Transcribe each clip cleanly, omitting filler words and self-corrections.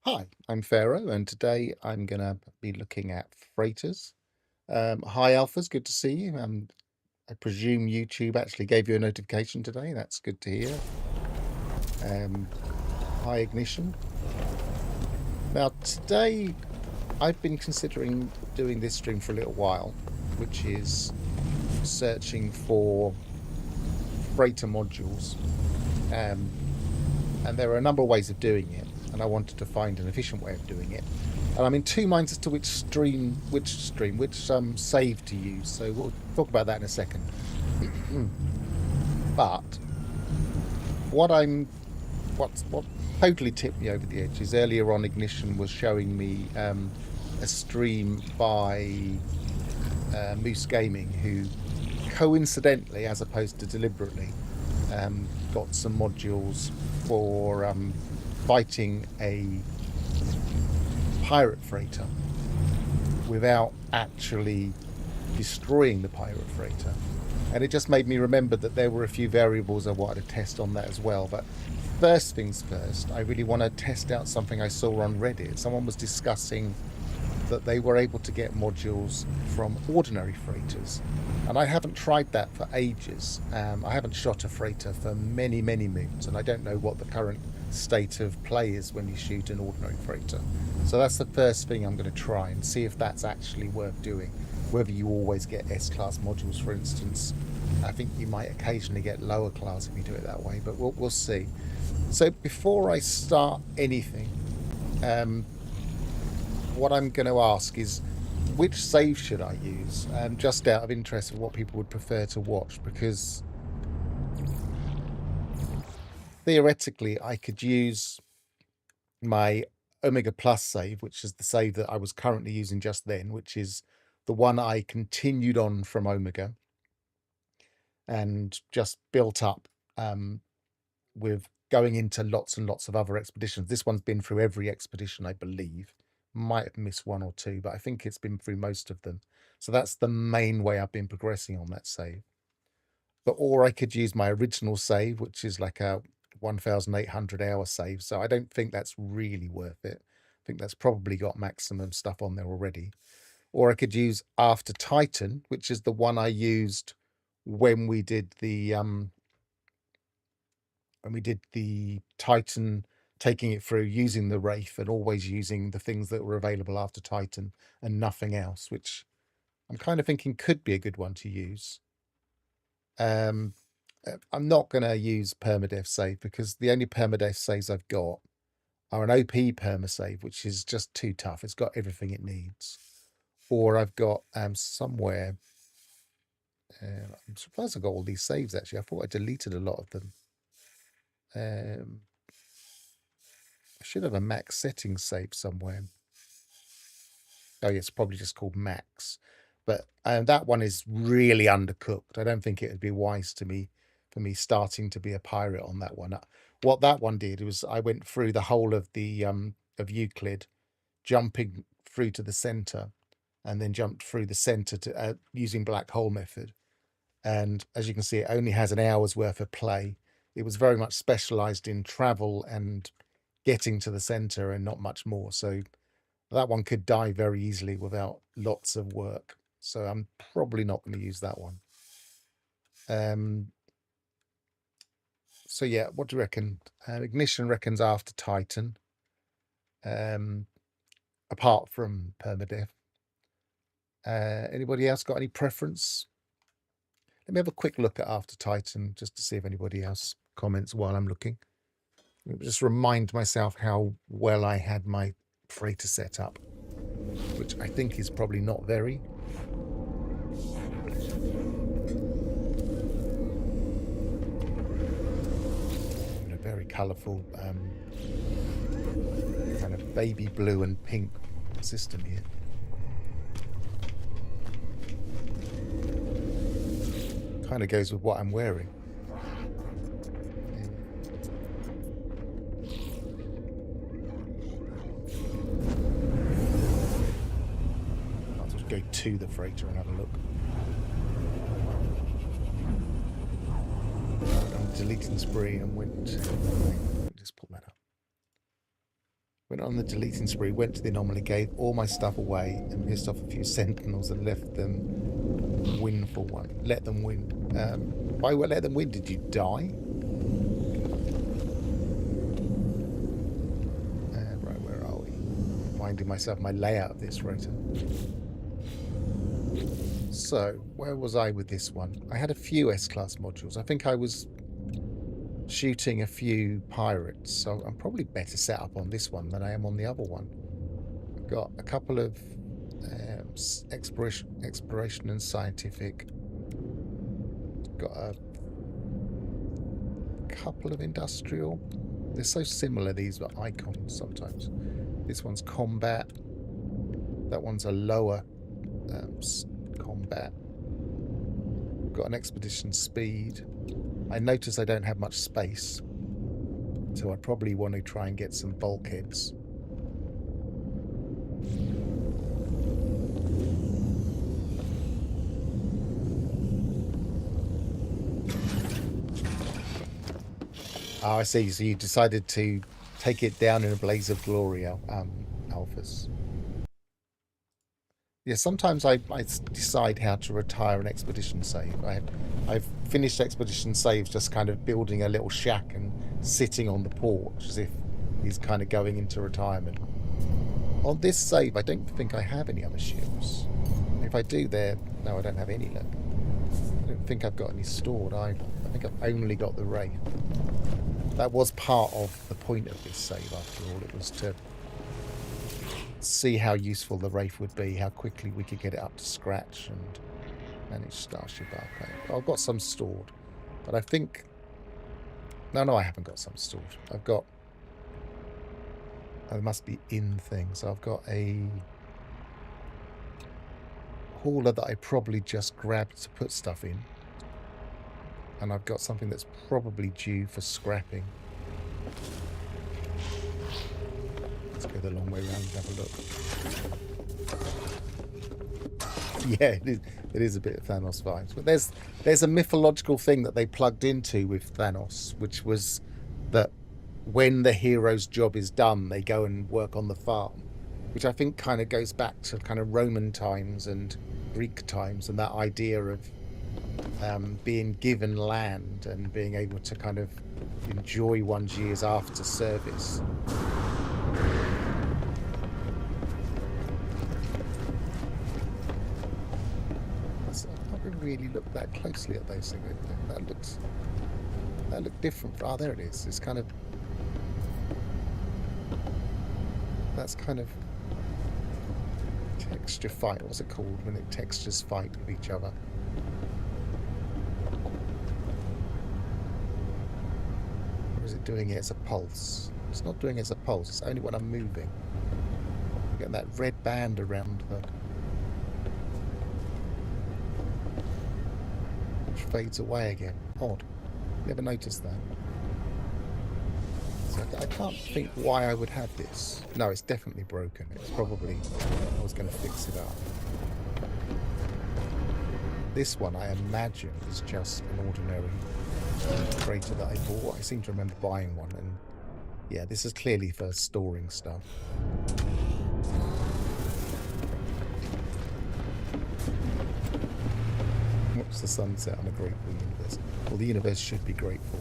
Hi, I'm Pharaoh, and today I'm going to be looking at freighters. Hi, Alphas, good to see you. I presume YouTube actually gave you a notification today. That's good to hear. Hi, Ignition. Now, today I've been considering doing this stream for a little while, which is searching for freighter modules. And there are a number of ways of doing it, and I wanted to find an efficient way of doing it. And I'm in two minds as to which save to use. So we'll talk about that in a second. But what totally tipped me over the edge is earlier on Ignition was showing me a stream by Moose Gaming, who coincidentally, as opposed to deliberately, got some modules for fighting a pirate freighter without actually destroying the pirate freighter. And it just made me remember that there were a few variables I wanted to test on that as well. But first things first, I really want to test out something I saw on Reddit. Someone was discussing that they were able to get modules from ordinary freighters. And I haven't tried that for ages. I haven't shot a freighter for many, many moons, and I don't know what the current state of play is when you shoot an ordinary freighter. So that's the first thing I'm going to try and see if that's actually worth doing. Whether you always get S-class modules, for instance. I think you might occasionally get lower class if you do it that way, but we'll see. So before I start anything, what I'm going to ask is, which save should I use? Just out of interest of what people would prefer to watch, because theoretically I could use my Omega Plus save, which is the save that I was currently using just then, which is the one I continued on from Omega and just built up with going into lots and lots of other expeditions. This one's been through every expedition, I believe. Might have missed one or two, but I think it's been through most of them. So that's the main way I've been progressing on that save. But or I could use my original save, which is like a 1,800 hour save. So I don't think that's really worth it. I think that's probably got maximum stuff on there already. Or I could use After Titan, which is the one I used when we did the Titan, taking it through using the Wraith and always using the things that were available after Titan and nothing else, which I'm kind of thinking could be a good one to use. I'm not going to use permadeath save because the only permadeath saves I've got are an OP permasave, which is just too tough. It's got everything it needs. Or I've got somewhere. I'm surprised I got all these saves actually. I thought I deleted a lot of them. I should have a max settings save somewhere. Oh, yeah, it's probably just called max. But that one is really undercooked. I don't think it would be wise for me starting to be a pirate on that one. What that one did was I went through the whole of the of Euclid, jumping through to the center, and then jumped through the center to using black hole method. And as you can see, it only has an hour's worth of play. It was very much specialized in travel and getting to the center and not much more. So that one could die very easily without lots of work. So I'm probably not going to use that one. So yeah, what do you reckon? Ignition reckons After Titan. Apart from permadeath. Anybody else got any preference? Let me have a quick look at After Titan just to see if anybody else comments while I'm looking. Let me just remind myself how well I had my freighter set up, which I think is probably not very. And a very colourful kind of baby blue and pink system here. Kind of goes with what I'm wearing. I'll just go to the freighter and have a look. I'm deleting spree and went to... Just pull that up. Went on the deleting spree, went to the anomaly, gave all my stuff away and pissed off a few sentinels and left them win for one. Let them win. Why would let them win? Did you die? Right, where are we? Reminding myself my layout of this rotor. So, where was I with this one? I had a few S-class modules. I think I was shooting a few pirates, so I'm probably better set up on this one than I am on the other one. I've got a couple of exploration and scientific. Got a couple of industrial. They're so similar, these are icons sometimes. This one's combat. That one's a lower combat. Got an expedition speed. I notice I don't have much space, so I probably want to try and get some bulkheads. Oh, I see. So you decided to take it down in a blaze of glory, Alphas. Yeah, sometimes I decide how to retire an expedition save. I've finished expedition saves just kind of building a little shack and sitting on the porch as if he's kind of going into retirement. On this save, I don't think I have any other ships. If I do there, no, I don't have any left. I don't think I've got any stored. I think I've only got the Wraith. That was part of the point of this save, after all. It was to see how useful the Wraith would be, how quickly we could get it up to scratch and manage Starship Arcade. I've got some stored, but I think... No, I haven't got some stored. I've got... Oh, there must be in things. So I've got a hauler that I probably just grabbed to put stuff in. And I've got something that's probably due for scrapping. Let's go the long way around and have a look. Yeah, it is a bit of Thanos vibes. But there's a mythological thing that they plugged into with Thanos, which was that when the hero's job is done, they go and work on the farm, which I think kind of goes back to kind of Roman times and Greek times, and that idea of being given land and being able to kind of enjoy one's years after service. I haven't really looked that closely at those things. That looked different. Ah, there it is. It's kind of... That's kind of texture fight. What's it called when it textures fight with each other? Or is it doing it as a pulse? It's not doing it as a pulse. It's only when I'm moving. I'm getting that red band around the... which fades away again. Odd. Never noticed that. I can't think why I would have this. No, it's definitely broken. It's probably... I was going to fix it up. This one, I imagine, is just an ordinary freighter that I bought. I seem to remember buying one, and yeah, this is clearly for storing stuff. Watch the sunset on a grateful universe. Well, the universe should be grateful.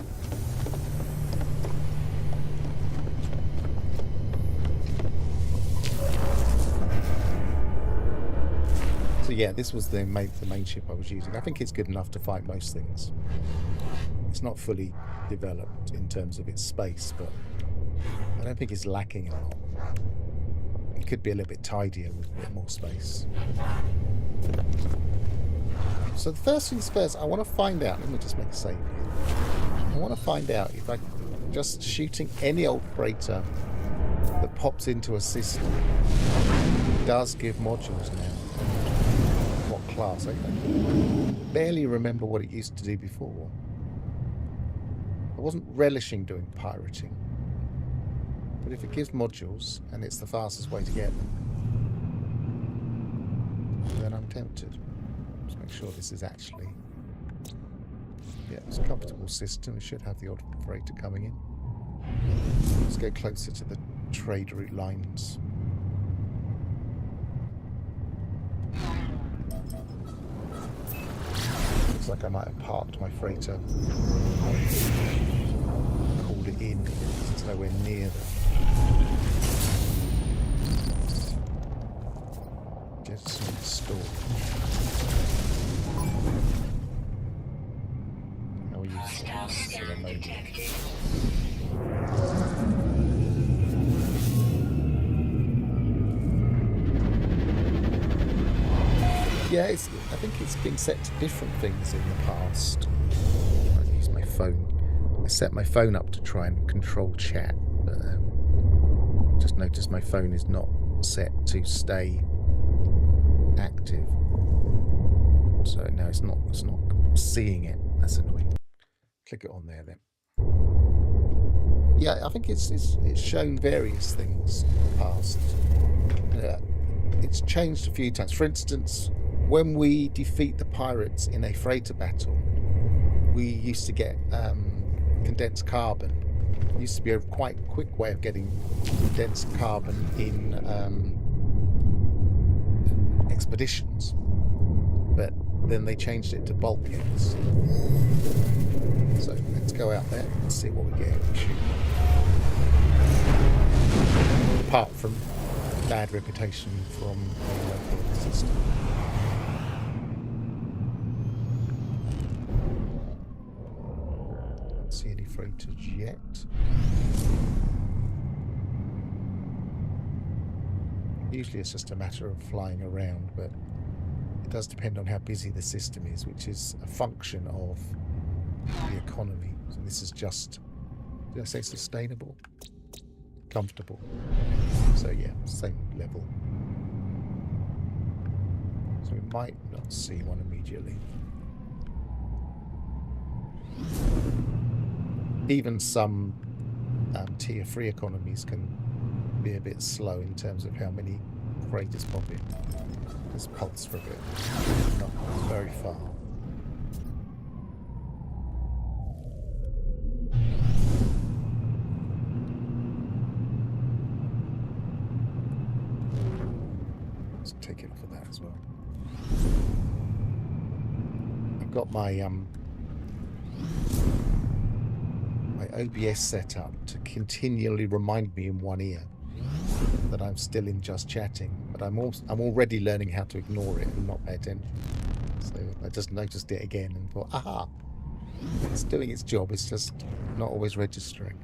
So yeah, this was the main ship I was using. I think it's good enough to fight most things. It's not fully developed in terms of its space, but I don't think it's lacking a lot. It could be a little bit tidier with a bit more space. So the first things first, I want to find out. Let me just make a save here. I want to find out if I just shooting any old freighter that pops into a system does give modules now. What class? I barely remember what it used to do before. I wasn't relishing doing pirating. But if it gives modules, and it's the fastest way to get them, then I'm tempted. Let's make sure this is actually... Yeah, it's a comfortable system. It should have the odd freighter coming in. Let's go closer to the trade route lines. Looks like I might have parked my freighter. Called it in. It's nowhere near them. Just install. How are you? Yeah, I think it's been set to different things in the past. I use my phone. I set my phone up to try and control chat, but just noticed my phone is not set to stay active. So no, it's not seeing it. That's annoying. Click it on there then. Yeah, I think it's shown various things in the past. It's changed a few times. For instance, when we defeat the pirates in a freighter battle, we used to get condensed carbon. It used to be a quite quick way of getting condensed carbon in expeditions, but then they changed it to bulkheads. So let's go out there and see what we get. Apart from bad reputation from the local system. Don't see any freighters yet. Usually it's just a matter of flying around, but it does depend on how busy the system is, which is a function of the economy. So this is just, did I say sustainable? Comfortable. So yeah, same level. So we might not see one immediately. Even some tier 3 economies can be a bit slow in terms of how many freighters pop in. Just pulse for a bit. Not very far. Let's take it off of that as well. I've got my my OBS set up to continually remind me in one ear that I'm still in just chatting, but I'm already learning how to ignore it and not pay attention. So I just noticed it again and thought, aha, it's doing its job, it's just not always registering.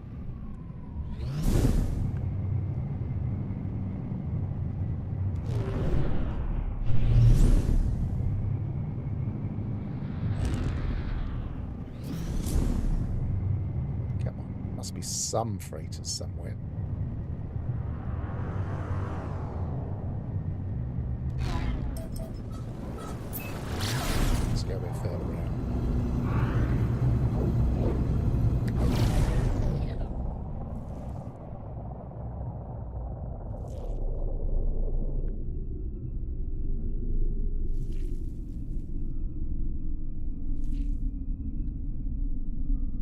Come on, must be some freighters somewhere. Go a bit further around.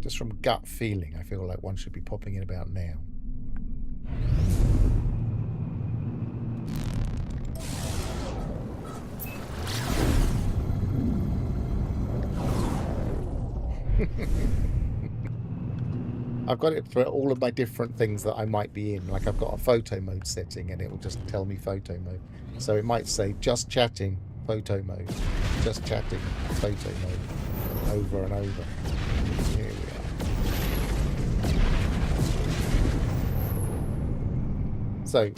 Just from gut feeling, I feel like one should be popping in about now. I've got it for all of my different things that I might be in. Like I've got a photo mode setting and it will just tell me photo mode. So it might say just chatting, photo mode, just chatting, photo mode, over and over. Here we are. So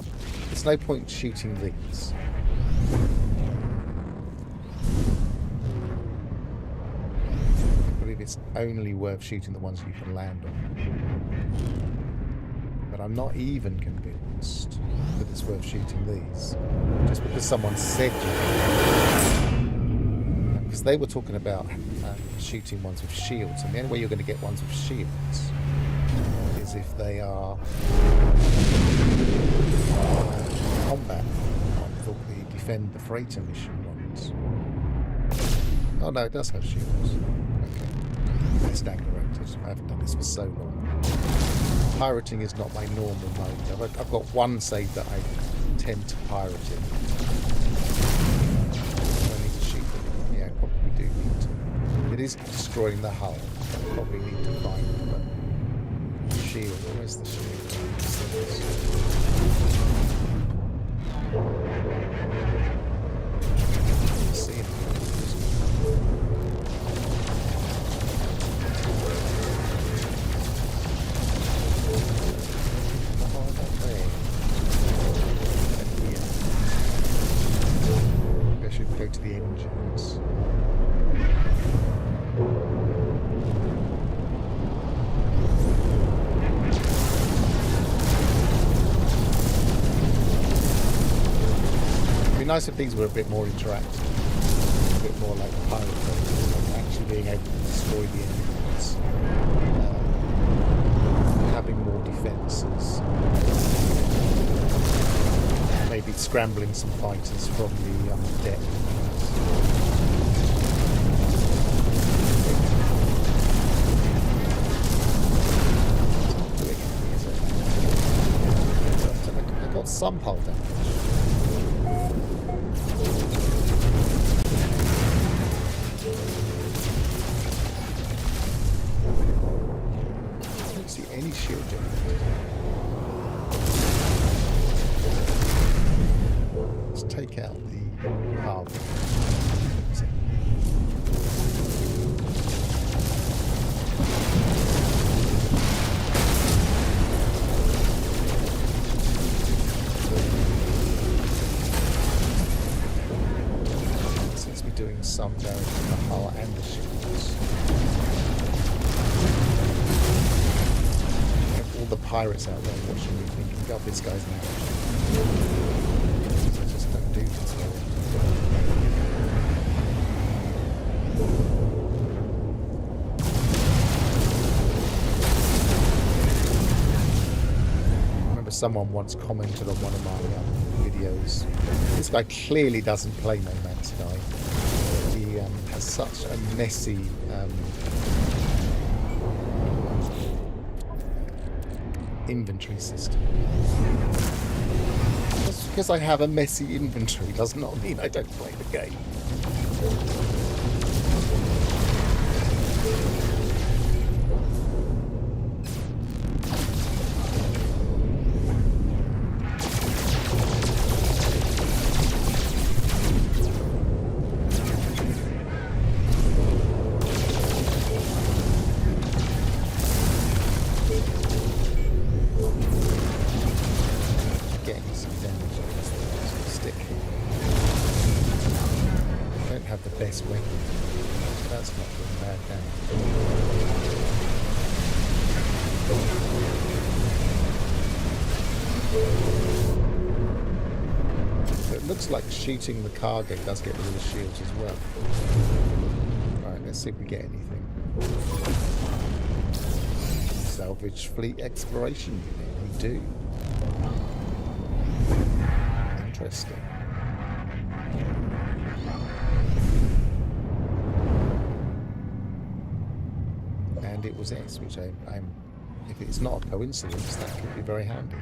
there's no point shooting these. it's only worth shooting the ones you can land on. But I'm not even convinced that it's worth shooting these. Just because someone said you can. Because they were talking about shooting ones with shields. And the only way you're going to get ones with shields is if they are combat. I thought the defend the freighter mission ones. Oh no, it does have shields. Okay. I stand corrected. I haven't done this for so long. Pirating is not my normal mode. I've got one save that I tend to pirate in. I need to shoot them. Yeah, I probably do need to. It is destroying the hull. I probably need to find the shield. Where's the shield? See it. Go to the engines. It'd be nice if things were a bit more interactive, a bit more like pirate games, like actually being able to destroy the engines, having more defences. Maybe scrambling some fighters from the deck. I got some hull damage. I don't see any shield damage. Let's take out the cargo. Seems to be doing some damage to the hull and the shields. All the pirates out there watching me thinking, God, this guy's an average. Don't do this. I remember someone once commented on one of my videos. This guy clearly doesn't play No Man's Sky. He has such a messy inventory system. Just because I have a messy inventory does not mean I don't play the game. Like shooting the cargo does get rid of the shields as well. Right, let's see if we get anything. Salvage fleet exploration unit, we do. Interesting. And it was S, which I'm if it's not a coincidence, that could be very handy.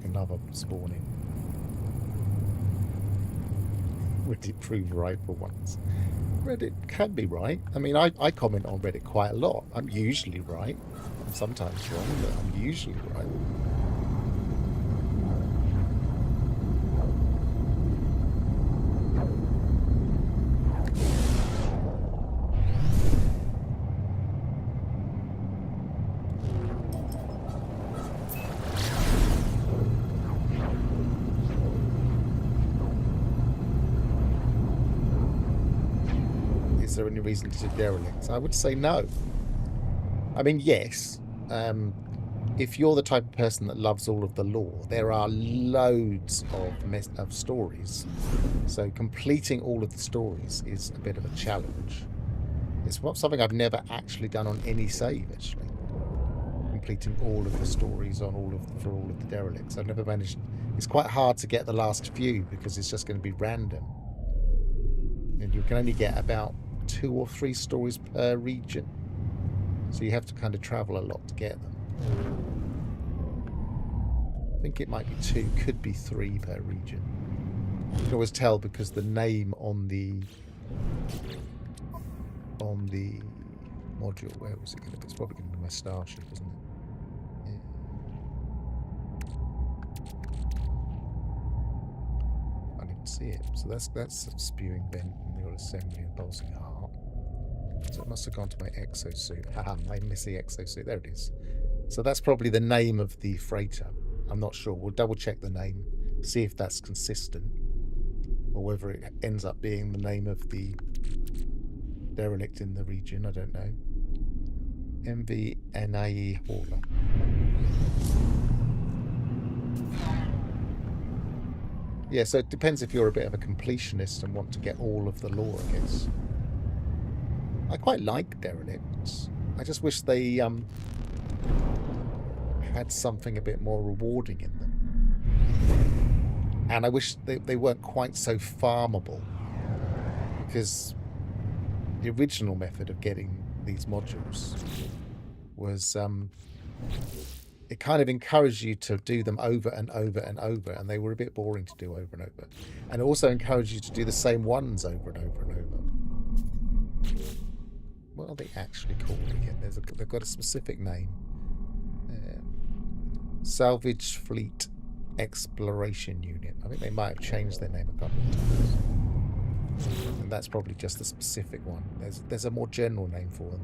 Another spawning. Reddit proved right for once. Reddit can be right. I mean, I comment on Reddit quite a lot. I'm usually right. I'm sometimes wrong, but I'm usually right. is there any reason to do derelicts? I would say no. I mean, yes. If you're the type of person that loves all of the lore, there are loads of stories. So completing all of the stories is a bit of a challenge. It's something I've never actually done on any save, actually. Completing all of the stories on for all of the derelicts. I've never managed. It's quite hard to get the last few because it's just going to be random. And you can only get about 2 or 3 stories per region. So you have to kind of travel a lot to get them. I think it might be 2, could be 3 per region. You can always tell because the name on the module, where was it going to be? It's probably going to be my starship, isn't it? Yeah. I can't even see it. So that's a spewing vent in the assembly and pulsing heart. So it must have gone to my exosuit. Haha, my missing exosuit. There it is. So that's probably the name of the freighter. I'm not sure. We'll double check the name, see if that's consistent, or whether it ends up being the name of the derelict in the region. I don't know. MV-NAE Hauler. Yeah, so it depends if you're a bit of a completionist and want to get all of the lore, I guess. I quite like derelicts. I just wish they had something a bit more rewarding in them. And I wish they weren't quite so farmable. Because the original method of getting these modules was it kind of encouraged you to do them over and over and over, and they were a bit boring to do over and over. And it also encouraged you to do the same ones over and over and over. What are they actually called again? They've got a specific name. Salvage Fleet Exploration Unit. I think they might have changed their name a couple of times. And that's probably just the specific one. There's a more general name for them.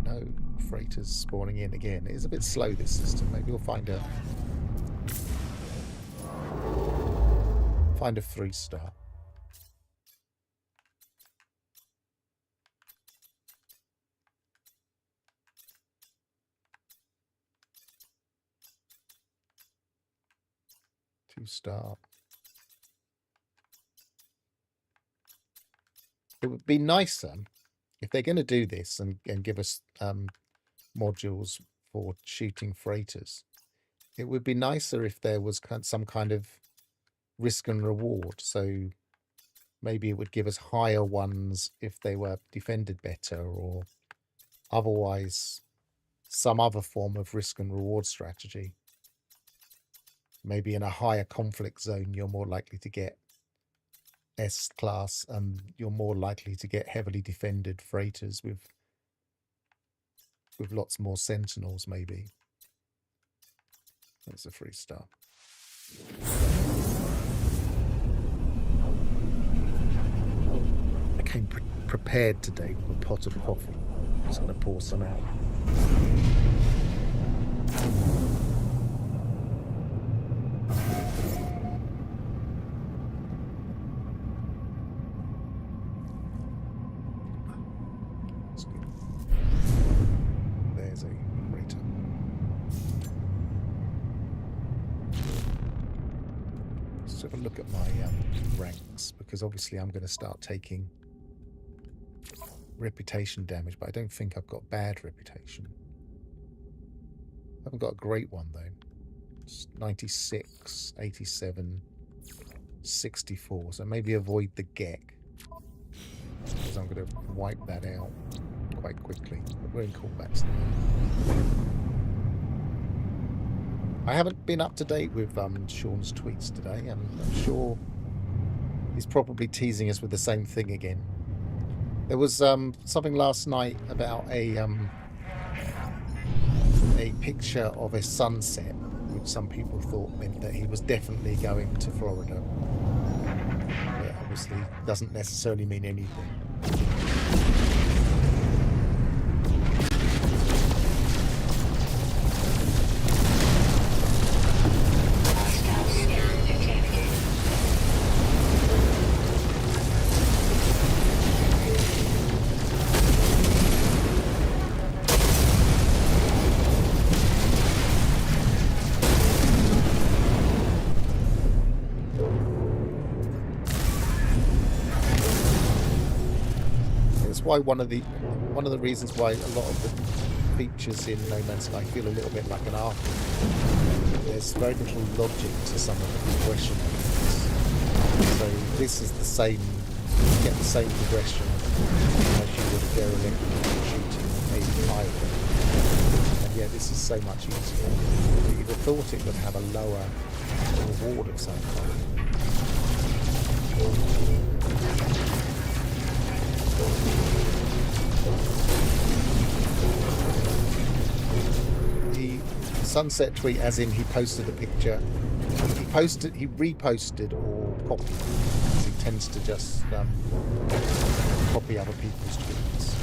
No freighters spawning in again. It is a bit slow, this system. Maybe we'll find a 3-star. Two-star. It would be nicer if they're going to do this and give us modules for shooting freighters. It would be nicer if there was some kind of risk and reward. So maybe it would give us higher ones if they were defended better, or otherwise some other form of risk and reward strategy. Maybe in a higher conflict zone, you're more likely to get S-class, and you're more likely to get heavily defended freighters with lots more sentinels, maybe. That's a 3-star. I came prepared today with a pot of coffee. I'm just going to pour some out. Have a look at my ranks, because obviously I'm going to start taking reputation damage, but I don't think I've got bad reputation. I haven't got a great one though. It's 96, 87, 64, so maybe avoid the Gek, because I'm going to wipe that out quite quickly. But we're in callbacks now. I haven't been up to date with Sean's tweets today. I'm sure he's probably teasing us with the same thing again. There was something last night about a picture of a sunset, which some people thought meant that he was definitely going to Florida. But obviously doesn't necessarily mean anything. why one of the reasons why a lot of the features in No Man's Sky feel a little bit like an art. There's very little logic to some of the progression elements. So this is the same, you get the same progression as you would a derelict shooting a pirate. And yet this is so much easier. You'd have thought it would have a lower reward of some kind. The sunset tweet, as in he posted a picture, he reposted or copied, because he tends to just copy other people's tweets.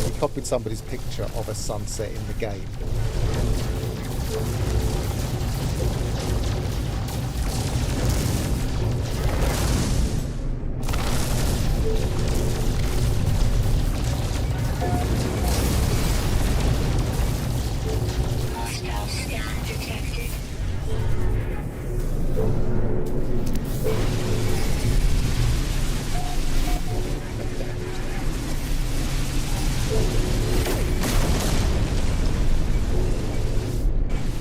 He copied somebody's picture of a sunset in the game.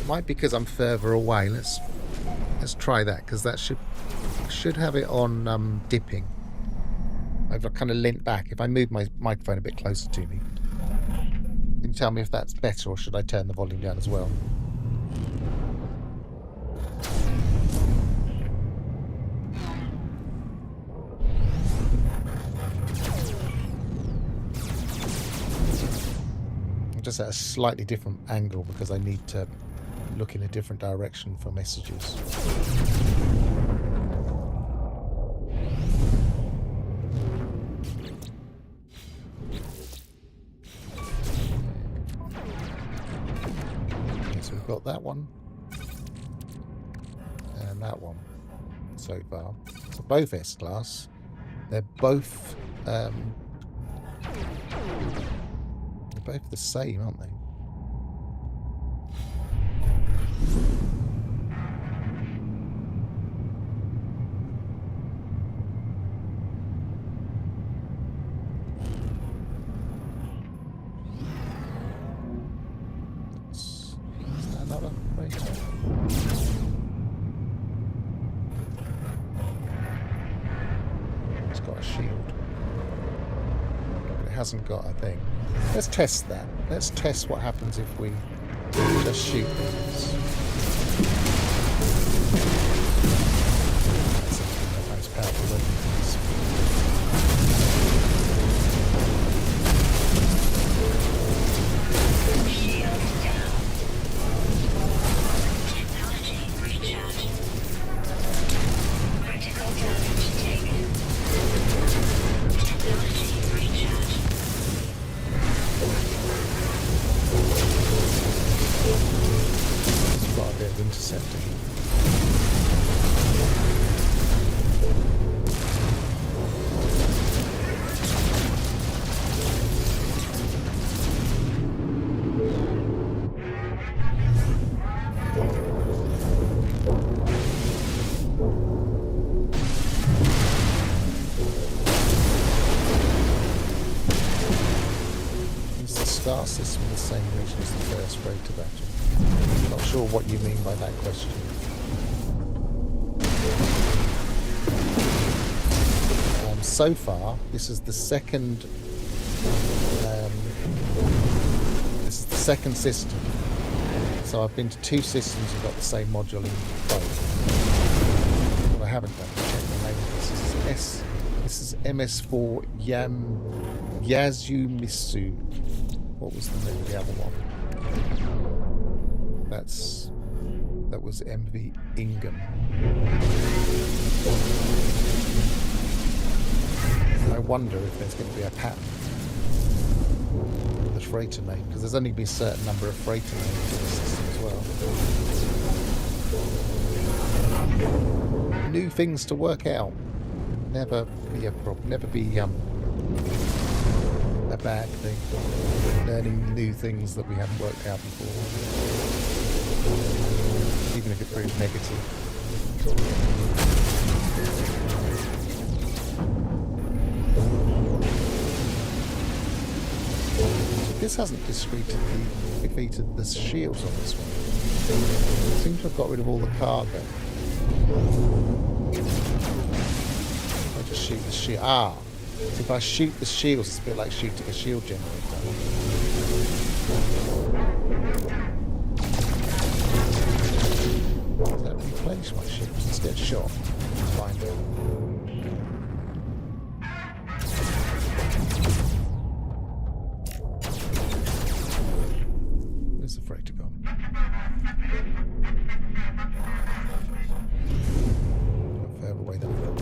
Might be because I'm further away. Let's try that, because that should have it on dipping. I've kind of leant back. If I move my microphone a bit closer to me, can you tell me if that's better, or should I turn the volume down as well? I'm just at a slightly different angle because I need to look in a different direction for messages. Okay, so we've got that one and that one so far. So both S-Class. They're both the same, aren't they? Is that another freighter? It's got a shield, but it hasn't got a thing. Let's test that. Let's test what happens if we just shoot these. That's the most powerful weapon. Shield down. Technology recharge. Critical damage taken. Technology recharge. It's got a bit of intercepting. Is the star system in the same region as the first freighter battle? Not sure what you mean by that question. So far, this is the second. This is the second system. So I've been to two systems and got the same module in both. What I haven't done is check the name of this. This is MS4 Yazumitsu. What was the name of the other one? That was MV Ingham. I wonder if there's going to be a pattern with the freighter name, because there's only been a certain number of freighter names in the system as well. New things to work out. Never be a problem. Never be a bad thing. Learning new things that we haven't worked out before, even if it proves negative. This hasn't defeated the shields on this one. Seems to have got rid of all the cargo. I just shoot the shield. Ah! So if I shoot the shields, it's a bit like shooting a shield generator. Does that replenish my shields? Let's get shot. Let's find out. Where's the freighter gone? Further away than I thought.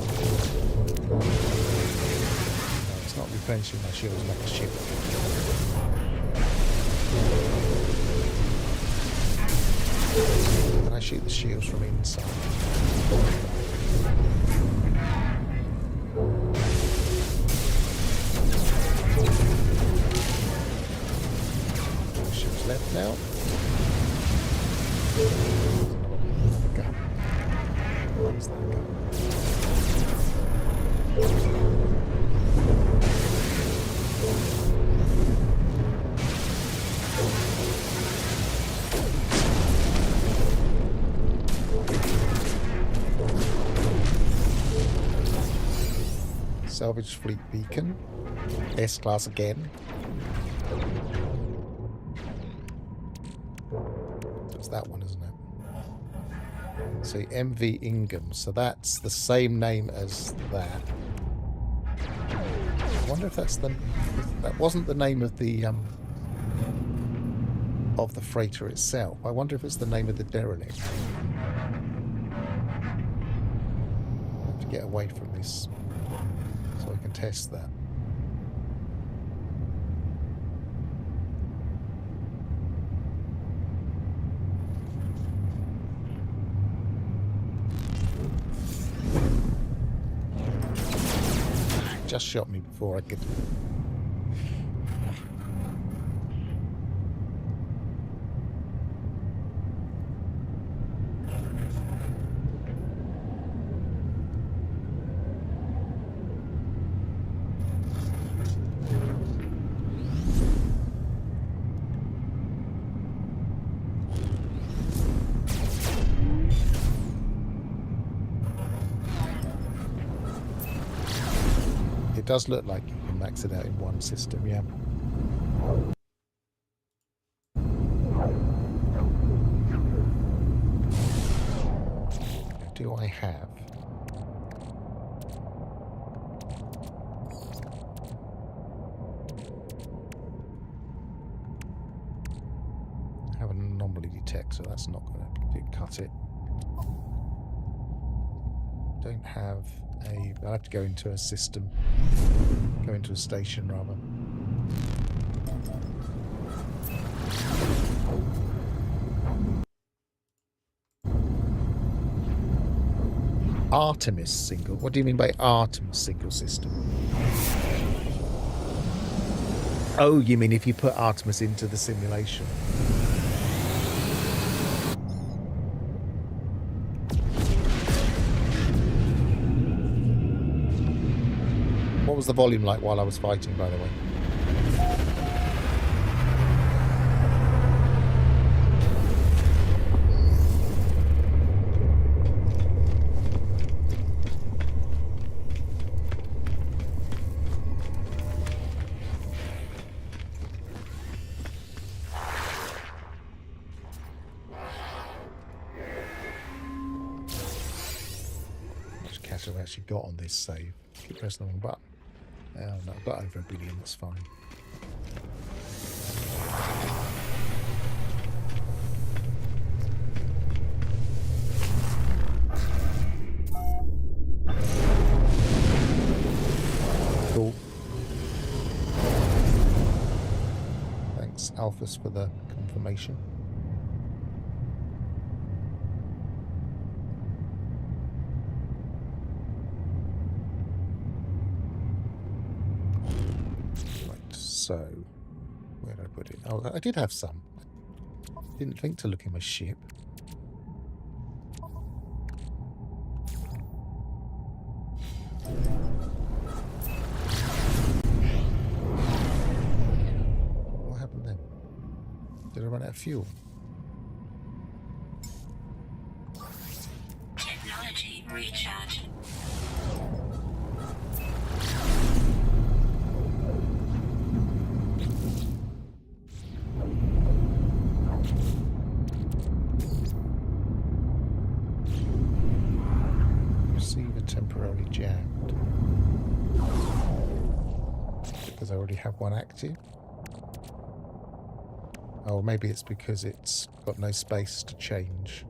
No, it's not replenishing my shields like a ship. Can I shoot the shields from inside? Shields left now. Go. Where's that go? Salvage fleet beacon. S-class again. It's that one, isn't it? So MV Ingham. So that's the same name as that. I wonder if that's the... That wasn't the name of the freighter itself. I wonder if it's the name of the derelict. I have to get away from this so I can test that. Just shot me before I could. It does look like you can max it out in one system, yeah. Do I have? I have an anomaly detector, that's not going to cut it. Don't have a... I'll have to go into a system. Go into a station, rather. Artemis single. What do you mean by Artemis single system? Oh, you mean if you put Artemis into the simulation? What was the volume like while I was fighting, by the way? How much cash have I actually got on this save? Keep pressing the wrong button. Oh no, I've got over $1 billion, that's fine. Cool. Thanks, Alphys, for the confirmation. So, where did I put it? Oh, I did have some. Didn't think to look in my ship. What happened gonna run out of fuel. Technology recharge. Receiver temporarily jammed. Because I already have one active. Oh, maybe it's because it's got no space to change.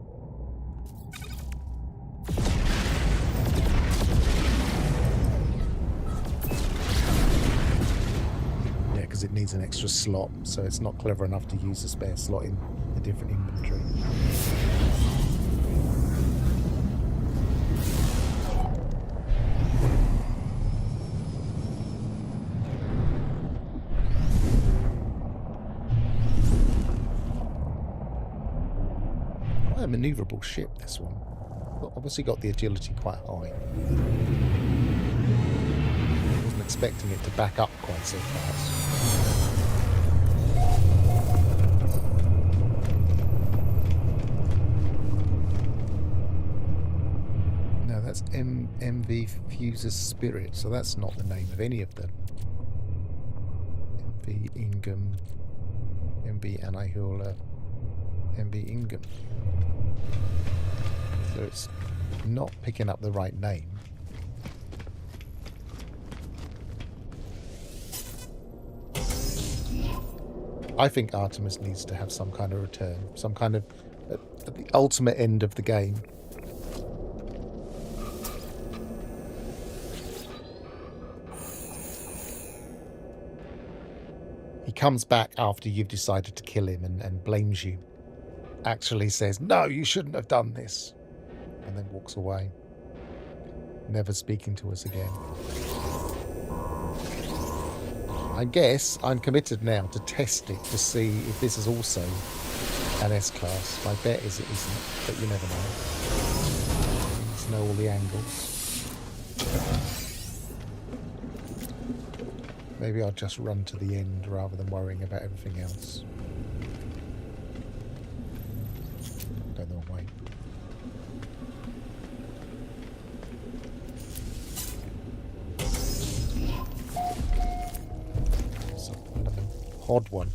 Yeah, because it needs an extra slot, so it's not clever enough to use a spare slot in a different inventory. Quite a manoeuvrable ship, this one. But obviously got the agility quite high. Wasn't expecting it to back up quite so fast. No, that's MV Fuser's Spirit, so that's not the name of any of them. MV Ingham, MV Anihula, MV Ingham. So it's not picking up the right name. I think Artemis needs to have some kind of return, some kind of at the ultimate end of the game. He comes back after you've decided to kill him and blames you. Actually says, no, you shouldn't have done this. And then walks away. Never speaking to us again. I guess I'm committed now to test it to see if this is also an S-Class. My bet is it isn't, but you never know. Let's know all the angles. Maybe I'll just run to the end rather than worrying about everything else. Go the wrong way. Odd one.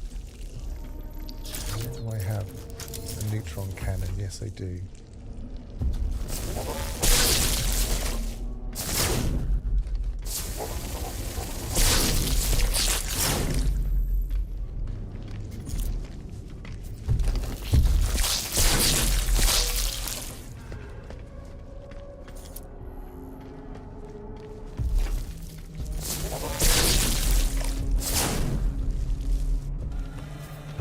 Do I have a neutron cannon? Yes, I do.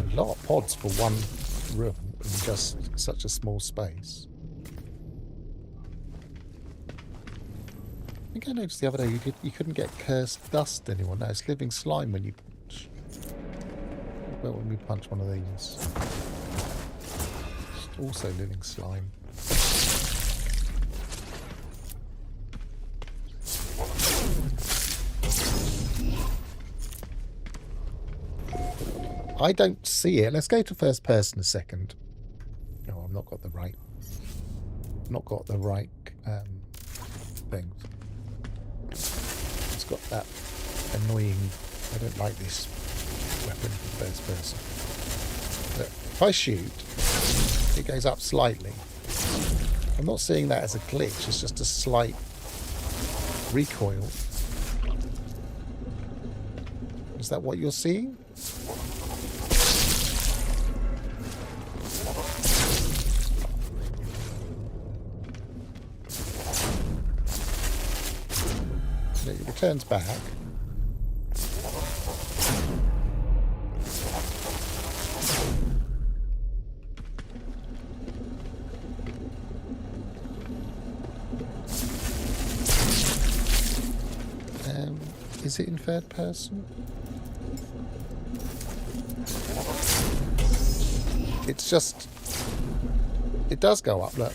A lot of pods for one room in just such a small space. I think I noticed the other day you couldn't get cursed dust anymore. No, it's living slime when you punch. Well, when we punch one of these. It's also living slime. I don't see it. Let's go to first person a second. No, I've not got the right. Thing. It's got that annoying. I don't like this weapon in first person. But if I shoot, it goes up slightly. I'm not seeing that as a glitch. It's just a slight recoil. Is that what you're seeing? It returns back. Is it in third person? It's just... It does go up, look.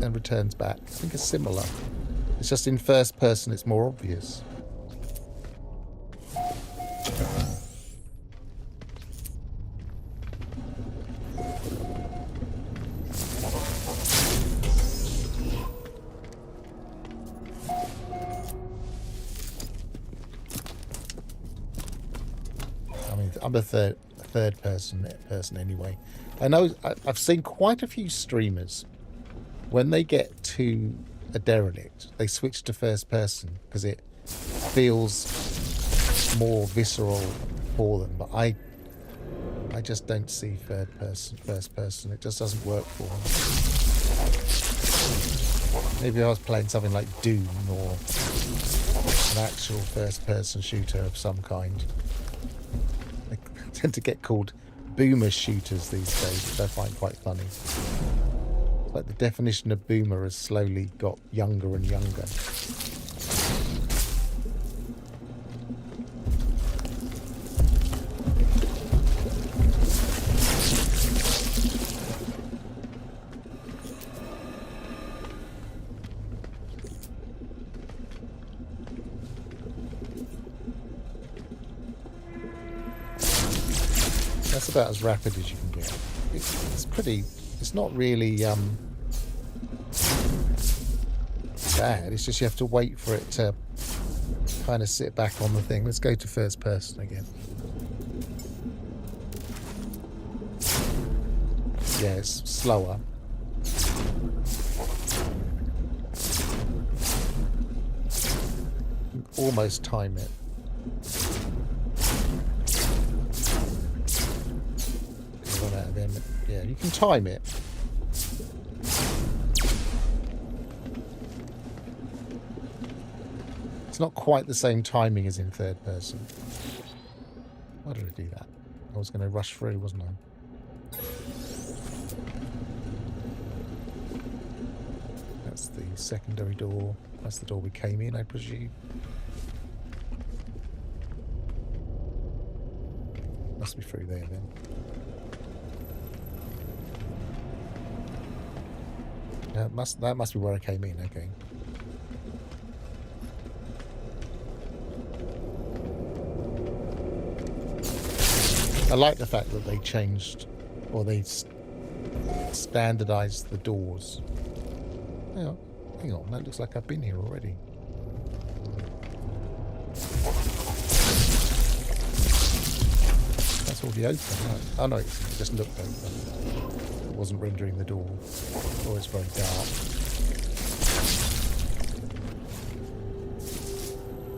And returns back. I think it's similar. It's just in first person it's more obvious. I'm a third person anyway. I know I've seen quite a few streamers when they get to a derelict, they switch to first person because it feels more visceral for them. But I just don't see first person. It just doesn't work for me. Maybe I was playing something like Doom or an actual first person shooter of some kind. They tend to get called boomer shooters these days, which I find quite funny. It's like the definition of boomer has slowly got younger and younger. That's about as rapid as you can get. It's pretty... It's not really bad. It's just you have to wait for it to kind of sit back on the thing. Let's go to first person again. Yeah, it's slower. Almost time it. Yeah, you can time it. It's not quite the same timing as in third person. Why did I do that? I was going to rush through, wasn't I? That's the secondary door. That's the door we came in, I presume. Must be through there then. That must be where I came in, okay. I like the fact that they changed, or they standardized the doors. Hang on, that looks like I've been here already. That's already open. Oh no, it just looked open. It wasn't rendering the door. Oh, it's very dark.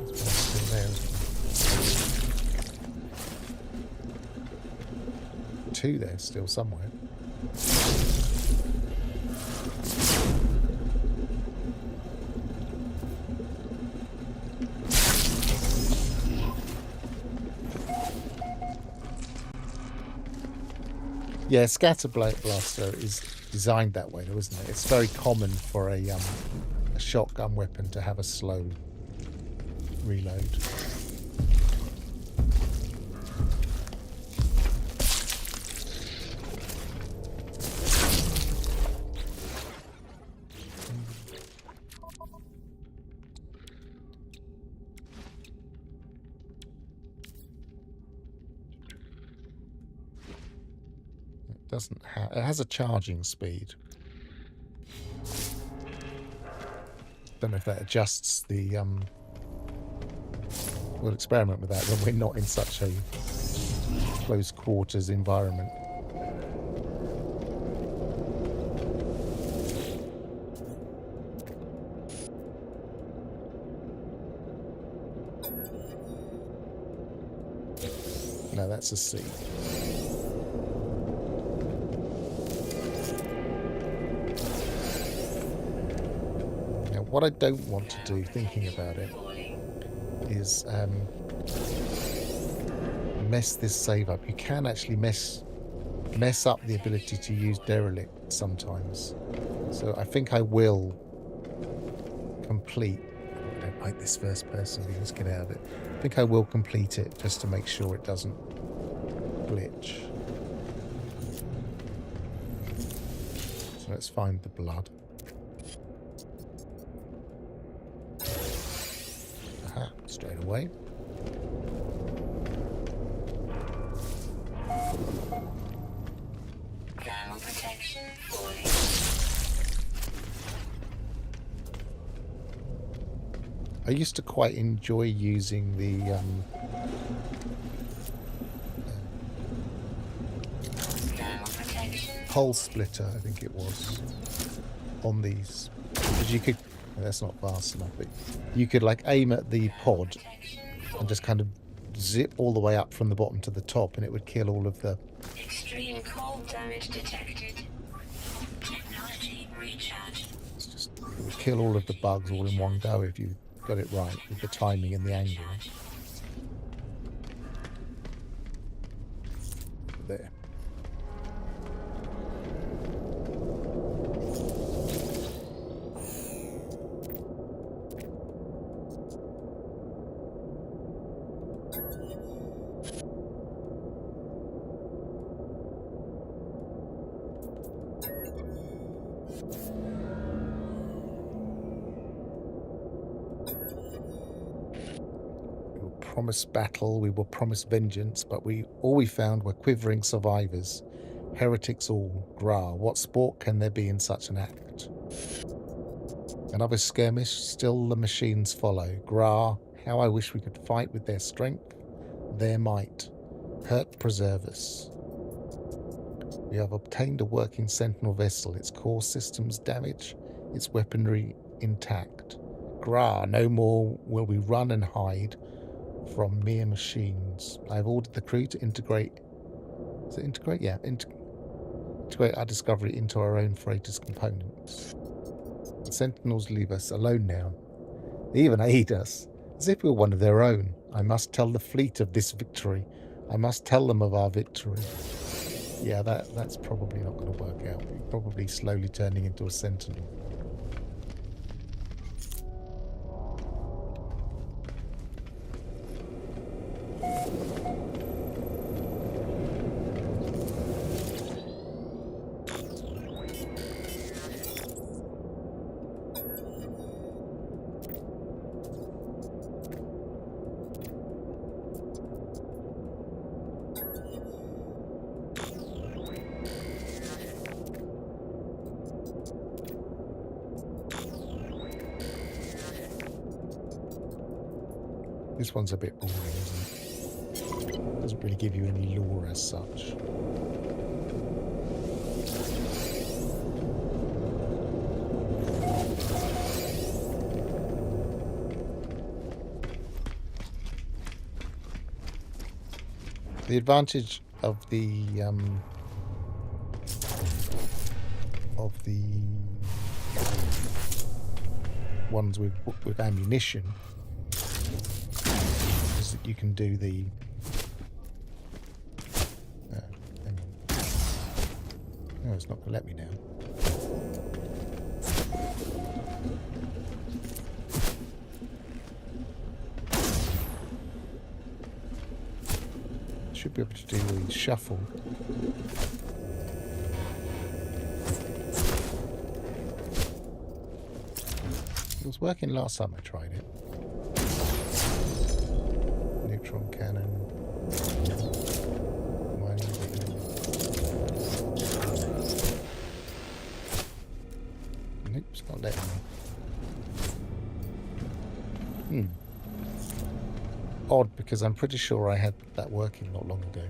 It's still there, isn't it? Two there still somewhere. Yeah, scatter blaster is designed that way, though, isn't it? It's very common for a shotgun weapon to have a slow reload. Doesn't have, it has a charging speed. Don't know if that adjusts the we'll experiment with that when we're not in such a close quarters environment. No, that's a C. What I don't want to do, thinking about it, is mess this save up. You can actually mess up the ability to use derelict sometimes. So I think I will complete... I don't like this first person, let's get out of it. I think I will complete it just to make sure it doesn't glitch. So let's find the blood. Straight away. Thermal protection fully. I used to quite enjoy using the pole splitter, I think it was, on these. Because you could... That's not fast enough, but you could like aim at the pod and just kind of zip all the way up from the bottom to the top, and it would kill all of the... Extreme cold damage detected. Technology recharge. It would kill all of the bugs all in one go if you got it right with the timing and the angle. There. Promised battle, we were promised vengeance, but all we found were quivering survivors. Heretics all. Gra, what sport can there be in such an act? Another skirmish, still the machines follow. Gra, how I wish we could fight with their strength, their might. Hurt preserve us. We have obtained a working Sentinel vessel, its core systems damaged, its weaponry intact. Gra, no more will we run and hide from mere machines. I have ordered the crew to integrate... Is it integrate? Yeah. Integrate our discovery into our own freighter's components. The Sentinels leave us alone now. They even aid us, as if we were one of their own. I must tell the fleet of this victory. I must tell them of our victory. Yeah, that's probably not going to work out. We're probably slowly turning into a Sentinel. This one's a bit boring, isn't it? Doesn't really give you any lore as such. The advantage of the ones with ammunition is that you can do the hang on. No, it's not going to let me now. Should be able to do the shuffle. It was working last time I tried it. Neutron cannon. Mining rig. Nope, it's not letting me. Odd, because I'm pretty sure I had that working not long ago.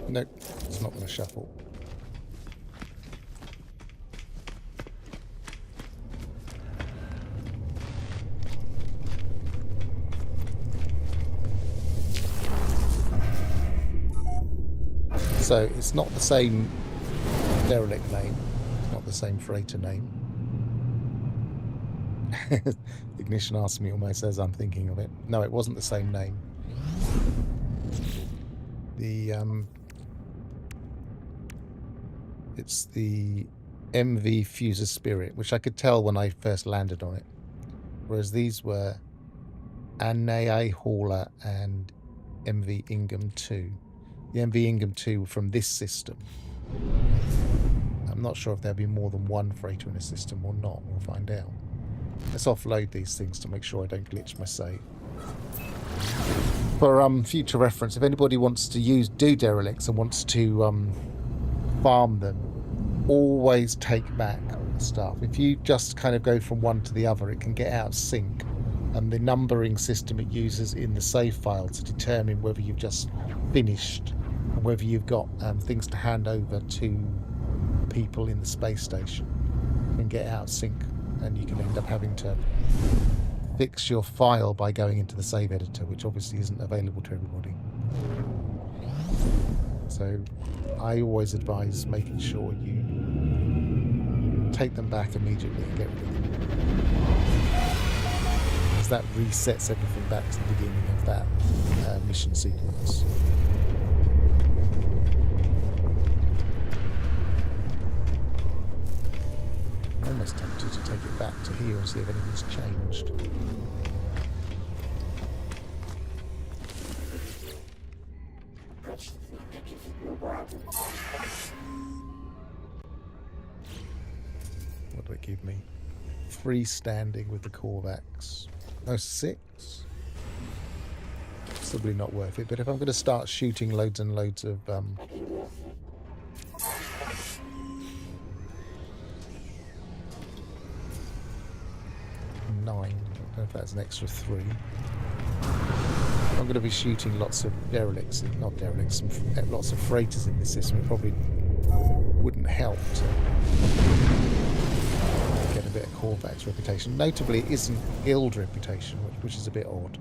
Nope, it's not going to shuffle. So it's not the same derelict name, it's not the same freighter name. Ignition asked me almost as I'm thinking of it. No, it wasn't the same name. It's the MV Fuser Spirit, which I could tell when I first landed on it. Whereas these were Anea Hauler and MV Ingham 2. The MV Ingham 2 were from this system. I'm not sure if there'll be more than one freighter in the system or not. We'll find out. Let's offload these things to make sure I don't glitch my save. For future reference, if anybody wants to do derelicts and wants to farm them, always take back stuff. If you just kind of go from one to the other, it can get out of sync, and the numbering system it uses in the save file to determine whether you've just finished and whether you've got things to hand over to people in the space station can get out of sync, and you can end up having to fix your file by going into the save editor, which obviously isn't available to everybody. So I always advise making sure you take them back immediately and get rid of them, because that resets everything back to the beginning of that mission sequence. I'm almost tempted to take it back to here and see if anything's changed. What do it give me? Freestanding with the Korvax. No, 6? Probably not worth it, but if I'm going to start shooting loads and loads of 9. I don't know if that's an extra 3. I'm going to be shooting lots of derelicts, not derelicts, lots of freighters in this system. It probably wouldn't help to get a bit of Korvax reputation. Notably, it isn't guild reputation, which is a bit odd.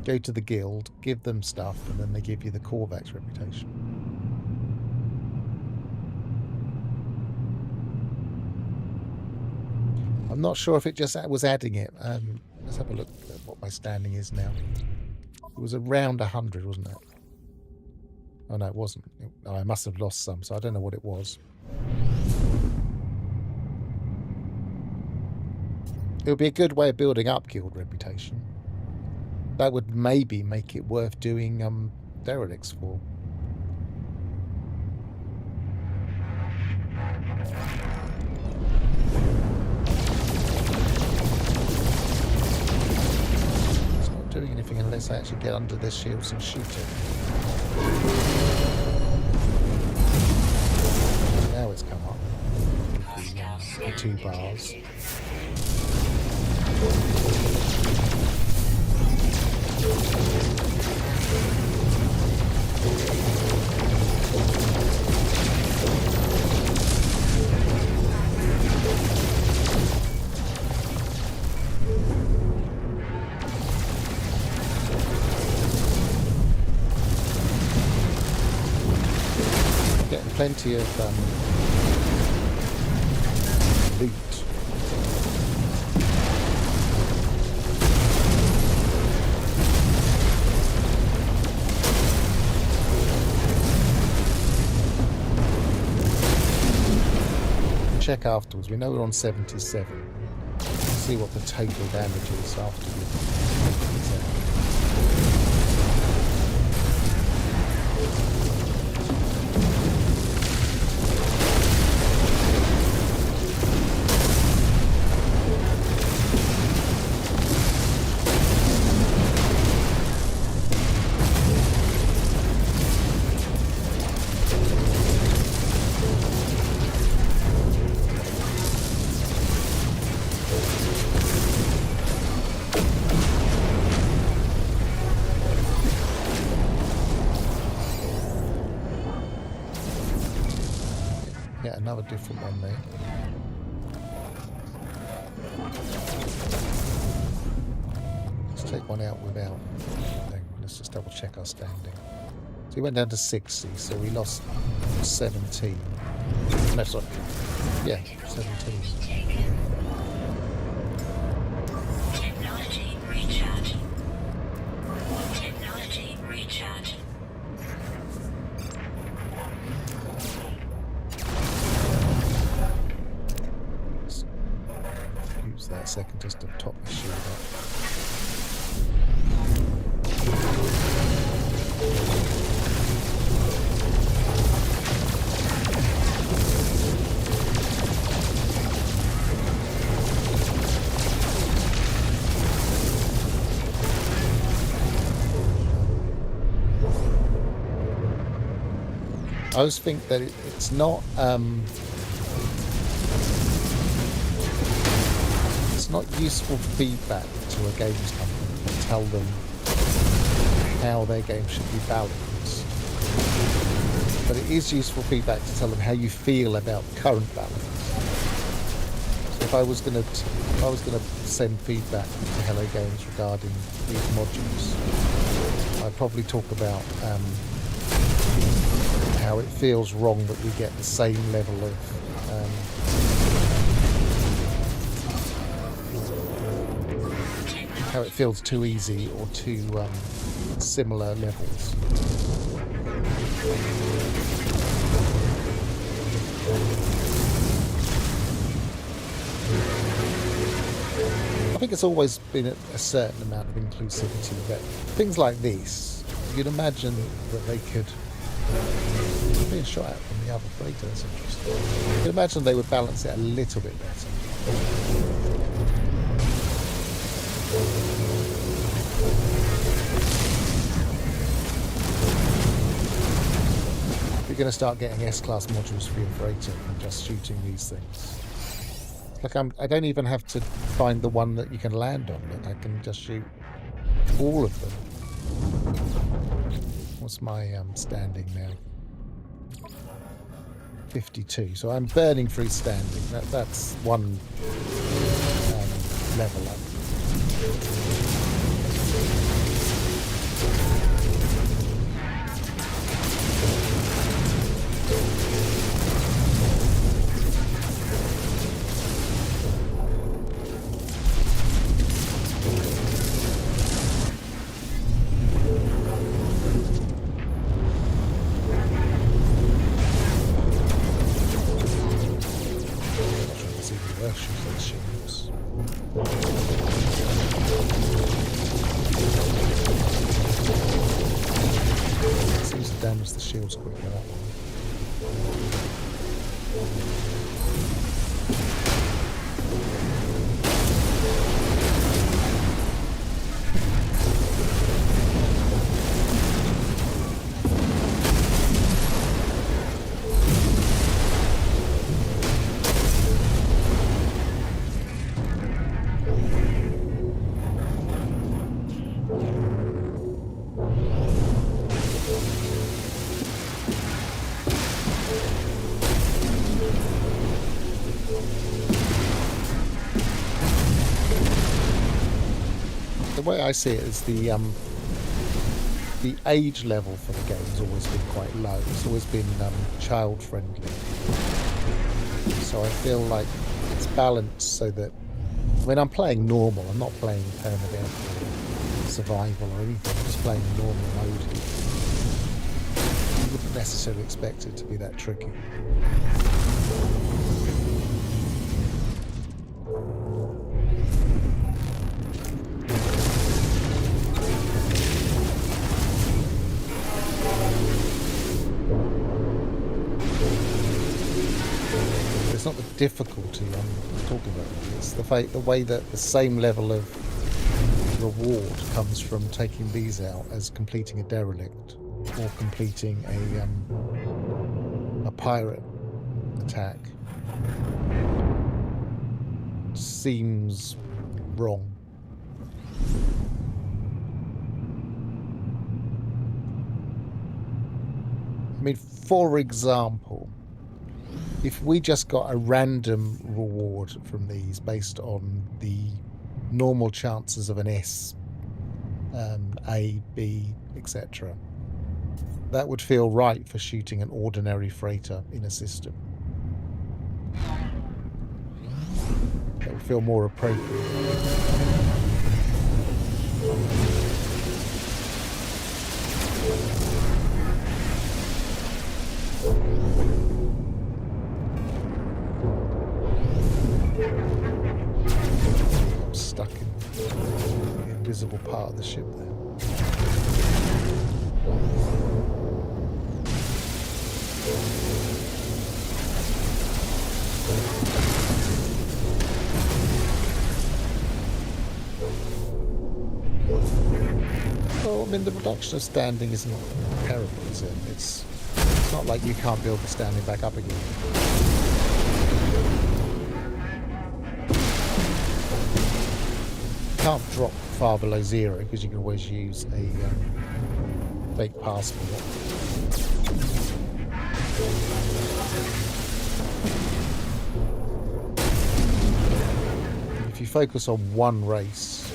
Go to the guild, give them stuff, and then they give you the Korvax reputation. I'm not sure if it just was adding it. Let's have a look at what my standing is now. It was around 100, wasn't it? Oh no, it wasn't. I must have lost some, so I don't know what it was. It would be a good way of building up guild reputation. That would maybe make it worth doing derelicts for. It's not doing anything unless I actually get under their shields and shoot it. Now it's come up. The 2 bars. Getting plenty of loot. Check afterwards. We know we're on 77. See what the total damage is after we another different one there. Let's take one out without. Let's just double check our standing. So we went down to 60, so we lost 17. No, sorry. Yeah, 17. Technology recharge. Technology recharge. That second just to top the shield up. I always think that it's not useful feedback to a games company to tell them how their game should be balanced, but it is useful feedback to tell them how you feel about the current balance. So if I was going to send feedback to Hello Games regarding these modules, I'd probably talk about how it feels wrong that we get the same level of how it feels too easy or too similar levels. I think it's always been a certain amount of inclusivity, but things like this, you'd imagine that they could being shot at from the other freighter. That's interesting. You'd imagine they would balance it a little bit better. You're going to start getting S-class modules for your freighter from just shooting these things. It's like I don't even have to find the one that you can land on. Look, I can just shoot all of them. What's my standing now? 52. So I'm burning through standing. That's one level up. Seems to damage the shields quicker, that one. The way I see it is the age level for the game has always been quite low. It's always been child friendly. So I feel like it's balanced so that when I'm playing normal, I'm not playing permadeath or survival or anything. I'm just playing normal mode. You wouldn't necessarily expect it to be that tricky. It's not the difficulty I'm talking about, it's the way that the same level of reward comes from taking these out as completing a derelict or completing a pirate attack. Seems wrong. I mean, for example, if we just got a random reward from these based on the normal chances of an S, A, B, etc., that would feel right for shooting an ordinary freighter in a system. That would feel more appropriate. I'm stuck in the invisible part of the ship there. Well, I mean, the reduction of standing isn't terrible, is it? It's It's not like you can't build the standing back up again. Can't drop far below 0 because you can always use a fake passport. If you focus on one race,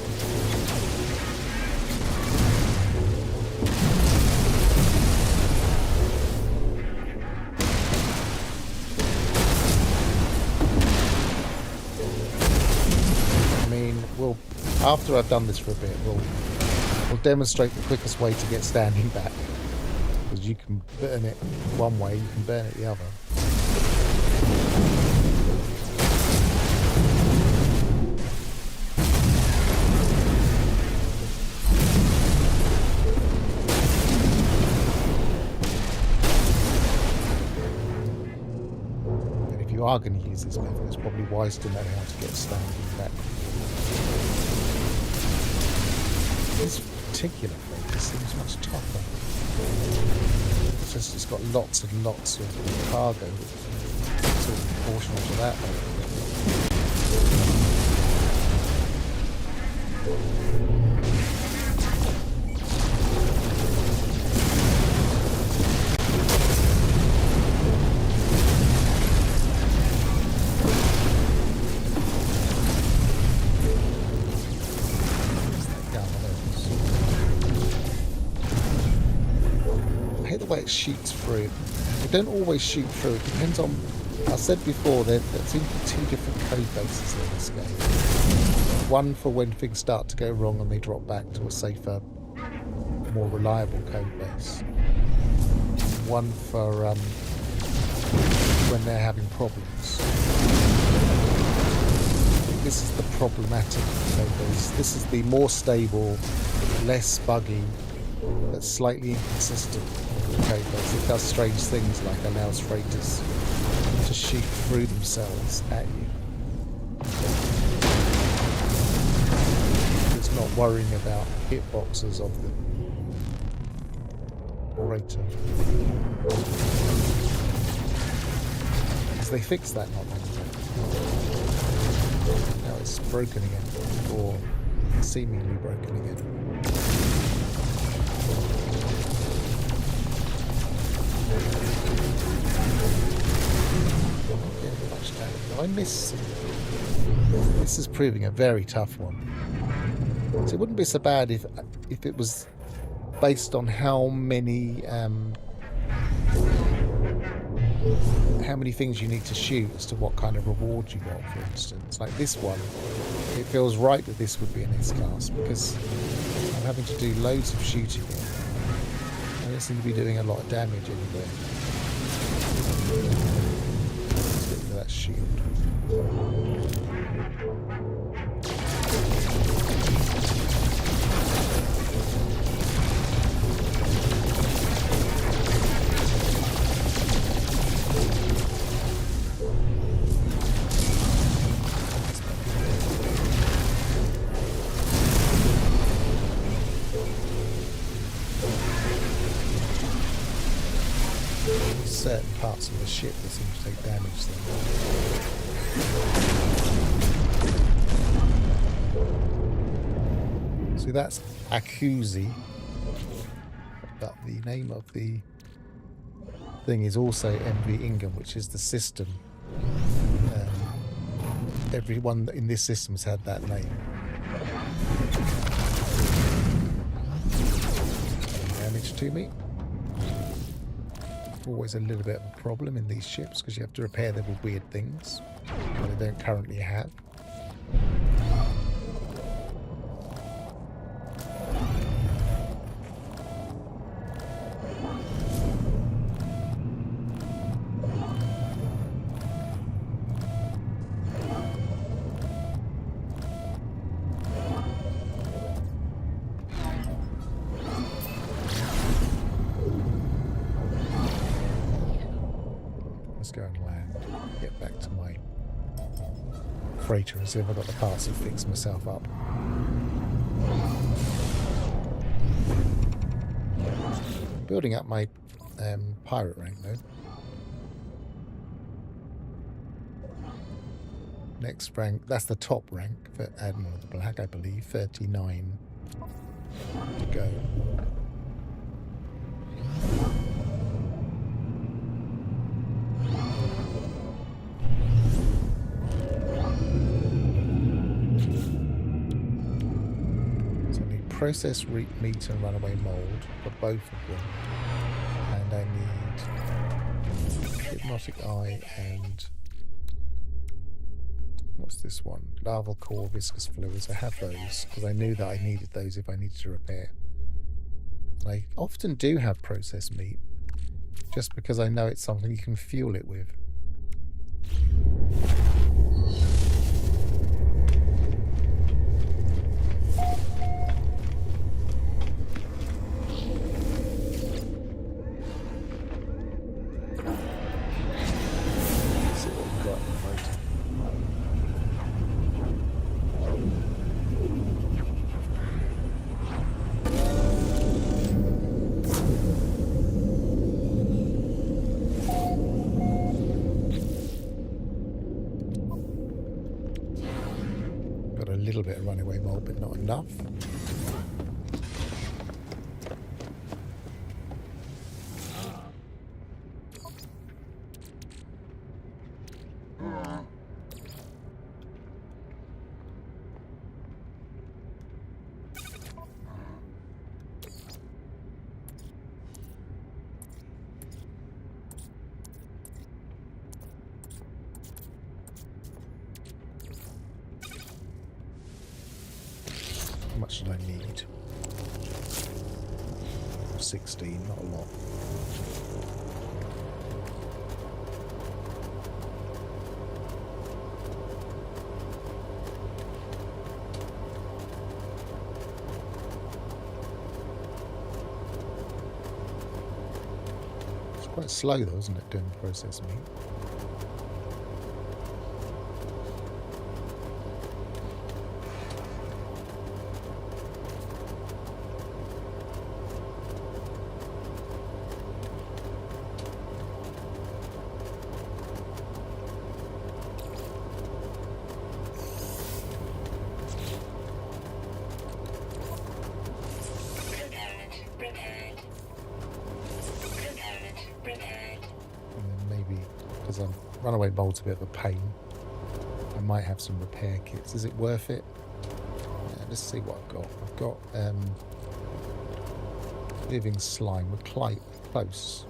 after I've done this for a bit, we'll demonstrate the quickest way to get standing back. Because you can burn it one way, you can burn it the other. And if you are going to use this method, it's probably wise to know how to get standing back. This particular freighter seems much tougher. It's got lots and lots of cargo, sort of proportional to that. It shoots through. They don't always shoot through. It depends on. I said before there seem to be 2 different code bases in this game. One for when things start to go wrong and they drop back to a safer, more reliable code base. One for when they're having problems. I think this is the problematic code base. This is the more stable, less buggy, but slightly inconsistent code base. It does strange things like allows freighters to shoot through themselves at you. It's not worrying about hitboxes of the freighter. Because they fixed that not long ago. Now it's broken again, or seemingly broken again. I miss. This is proving a very tough one. So it wouldn't be so bad if it was based on how many things you need to shoot as to what kind of reward you got. For instance, like this one, it feels right that this would be an S-class because I'm having to do loads of shooting here. I don't seem to be doing a lot of damage anywhere. Let's get rid of that shield. Certain parts of the ship that seem to take damage then. So that's Akuzi, but the name of the thing is also MV Ingham, which is the system. Everyone in this system has had that name. Damage to me. Always a little bit of a problem in these ships because you have to repair them with weird things that they don't currently have. Go and land, get back to my freighter and see if I've got the parts to fix myself up. Building up my pirate rank though. Next rank, that's the top rank for Admiral of the Black, I believe. 39 to go. So I need process meat and runaway mold for both of them. And I need hypnotic eye and... what's this one? Larval core, viscous fluids. I have those because I knew that I needed those if I needed to repair. And I often do have processed meat just because I know it's something you can fuel it with. Let's see what we've got in the motor. A little bit of runaway mold, but not enough. How much did I need? 16, not a lot. It's quite slow though, isn't it, doing the processed meat? Runaway mold's a bit of a pain. I might have some repair kits. Is it worth it? Yeah, let's see what I've got. I've got living slime. We're close.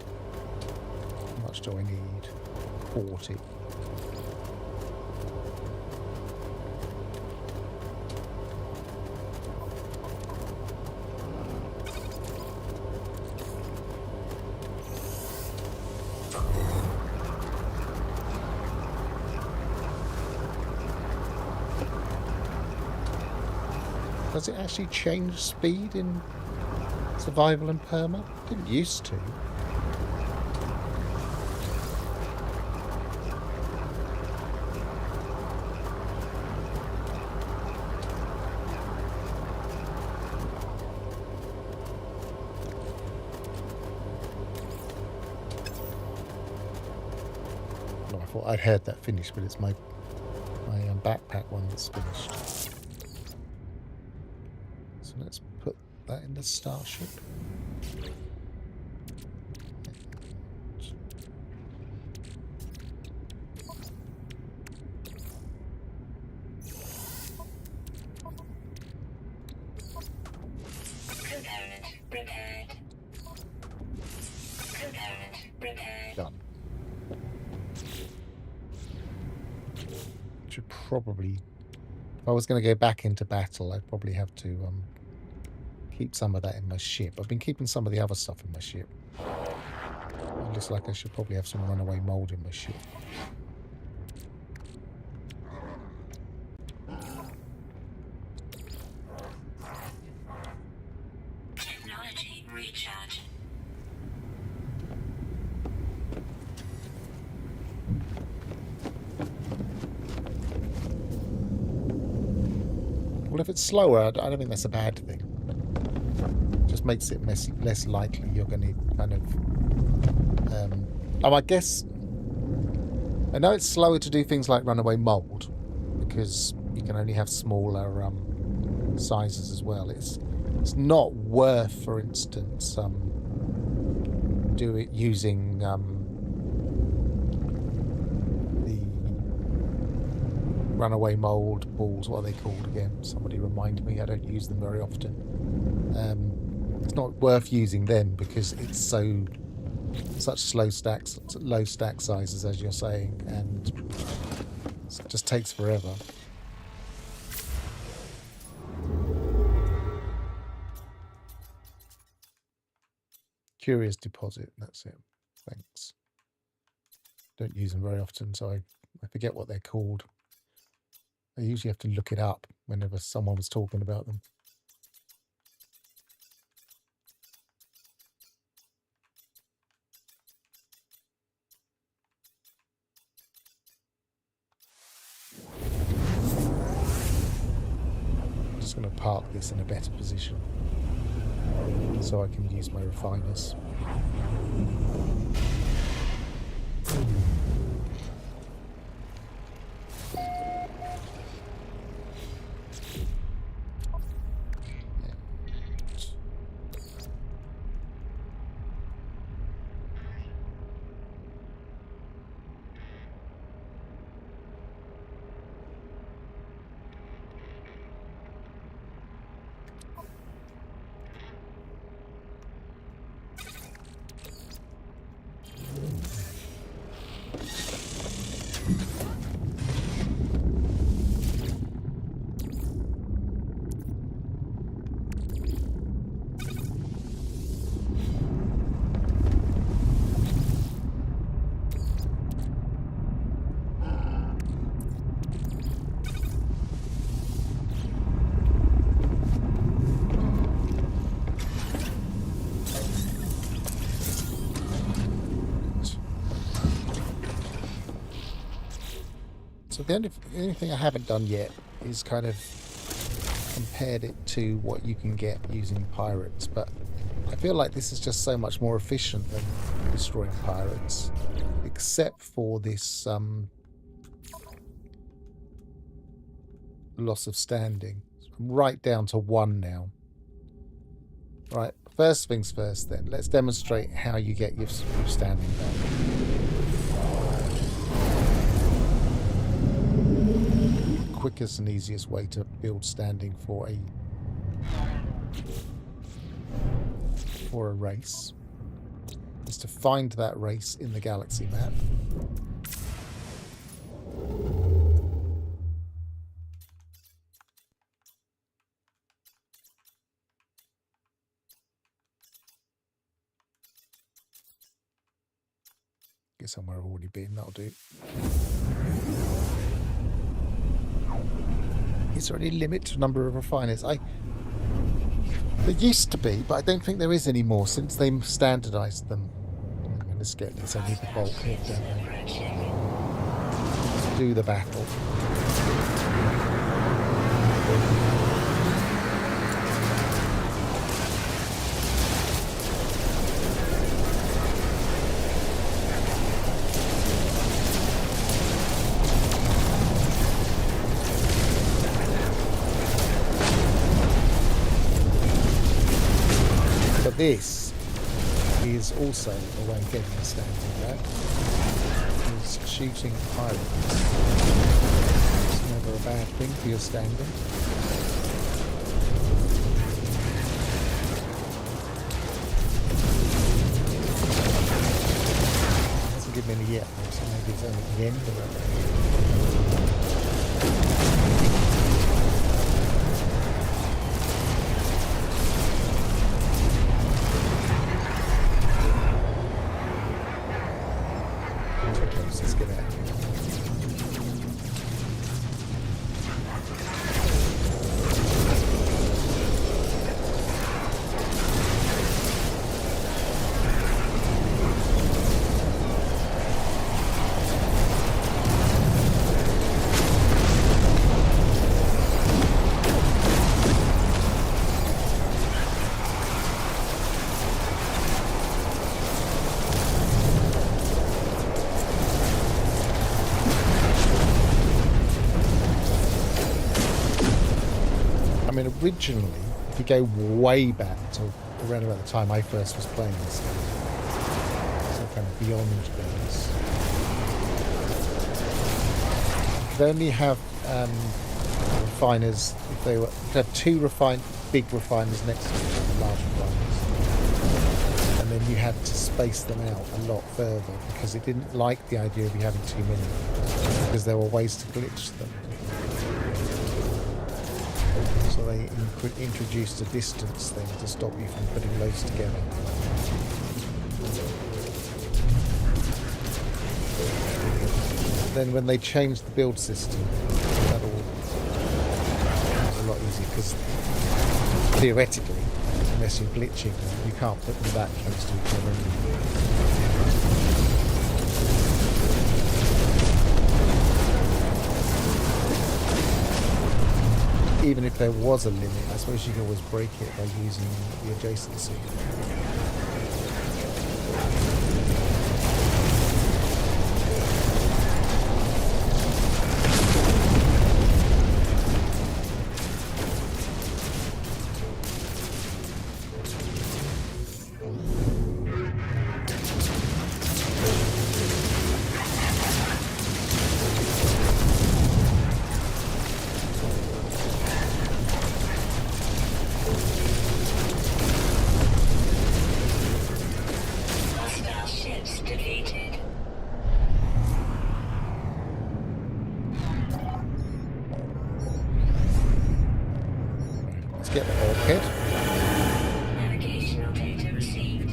How much do I need? 40. Does it actually change speed in survival and perma? It didn't used to. No, I thought I'd heard that finished, but it's my backpack one that's finished. So let's put that in the starship. Done. Should probably, if I was going to go back into battle, I'd probably have to keep some of that in my ship. I've been keeping some of the other stuff in my ship. It looks like I should probably have some runaway mold in my ship. Technology recharge. Well, if it's slower, I don't think that's a bad thing. It just makes it less likely you're going to kind of I guess I know it's slower to do things like runaway mold because you can only have smaller sizes as well. It's not worth, for instance, using the runaway mold balls. What are they called again? Somebody remind me. I don't use them very often. It's not worth using them because it's such low stack sizes, as you're saying, and it just takes forever. Curious deposit, that's it. Thanks. Don't use them very often, so I forget what they're called. I usually have to look it up whenever someone was talking about them. I'm just going to park this in a better position so I can use my refiners. So the only thing I haven't done yet is kind of compared it to what you can get using pirates, but I feel like this is just so much more efficient than destroying pirates, except for this loss of standing. I'm right down to 1 now. Right, first things first then. Let's demonstrate how you get your standing back. Quickest and easiest way to build standing for a race is to find that race in the galaxy map. Get somewhere I've already been, that'll do. Is there any limit to the number of refiners? There used to be, but I don't think there is anymore since they standardised them. I'm going to get this. I need the bulk here. Do the battle. This is also a way of getting a standing back. Is shooting pirates. It's never a bad thing for your standing. It hasn't given me any yet, so maybe it's only at the end of it. Let's get out of here. mean, originally, if you go way back to around about the time I first was playing this game, so kind of beyond those, you could only have refiners if they were. You could have two big refiners next to each other, large refiners, and then you had to space them out a lot further because it didn't like the idea of you having too many, because there were ways to glitch them. So they introduced a distance thing to stop you from putting loads together. Then when they changed the build system, that all was a lot easier, because theoretically, unless you're glitching, you can't put them that close to each other. Even if there was a limit, I suppose you can always break it by using the adjacency. Hostile ships defeated. Let's get the bulkhead. Navigational data received.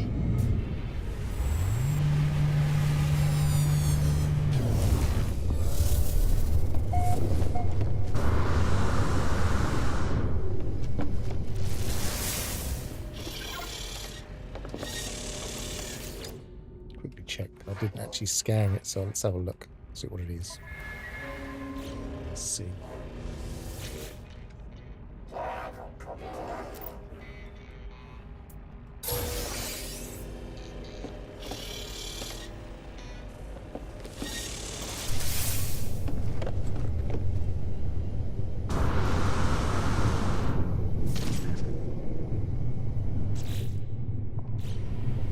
Quickly check. I didn't actually scan it, so let's have a look. See what it is. Let's see.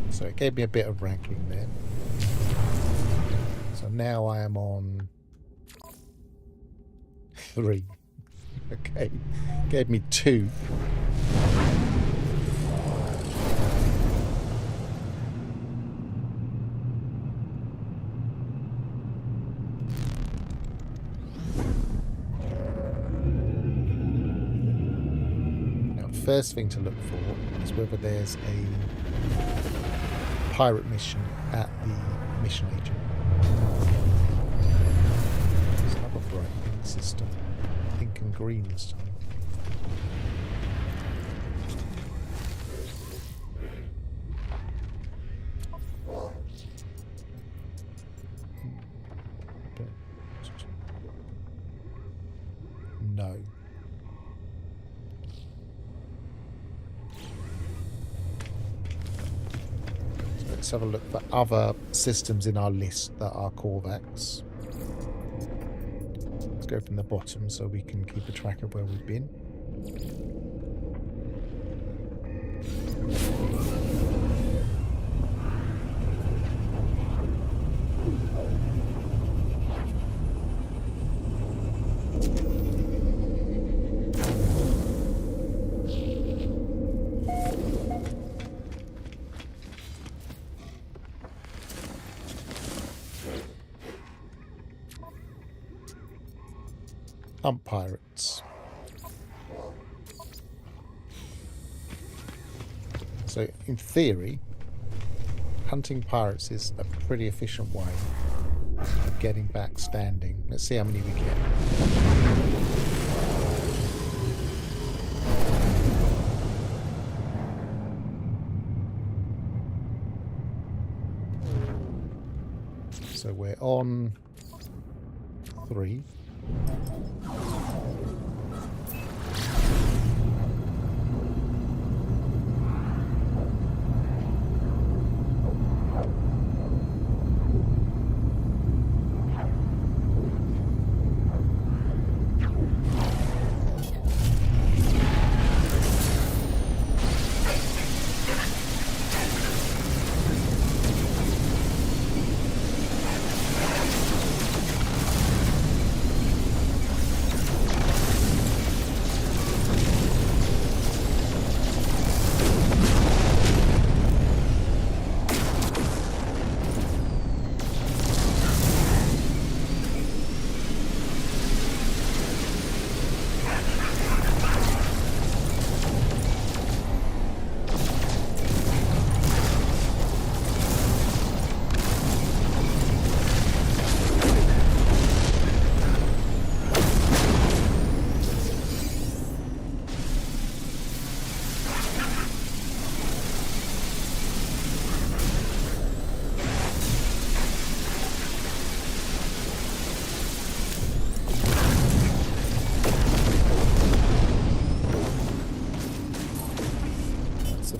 So it gave me a bit of wrangling there. So now I am on 3. Okay. Gave me 2. Now, first thing to look for is whether there's a pirate mission at the mission agent. There's another bright pink system. Pink and green this time. No. Let's have a look for other systems in our list that are Korvax. Let's go from the bottom so we can keep a track of where we've been. Hunt pirates. So, in theory, hunting pirates is a pretty efficient way of getting back standing. Let's see how many we get. So we're on 3.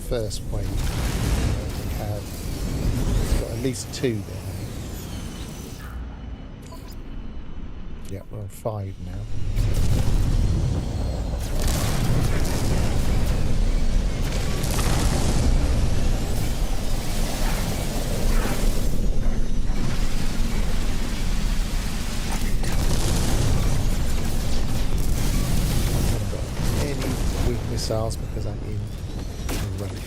first wave. We have got at least 2 there. Yeah, we're on 5 now. Missiles because I'm in the relic.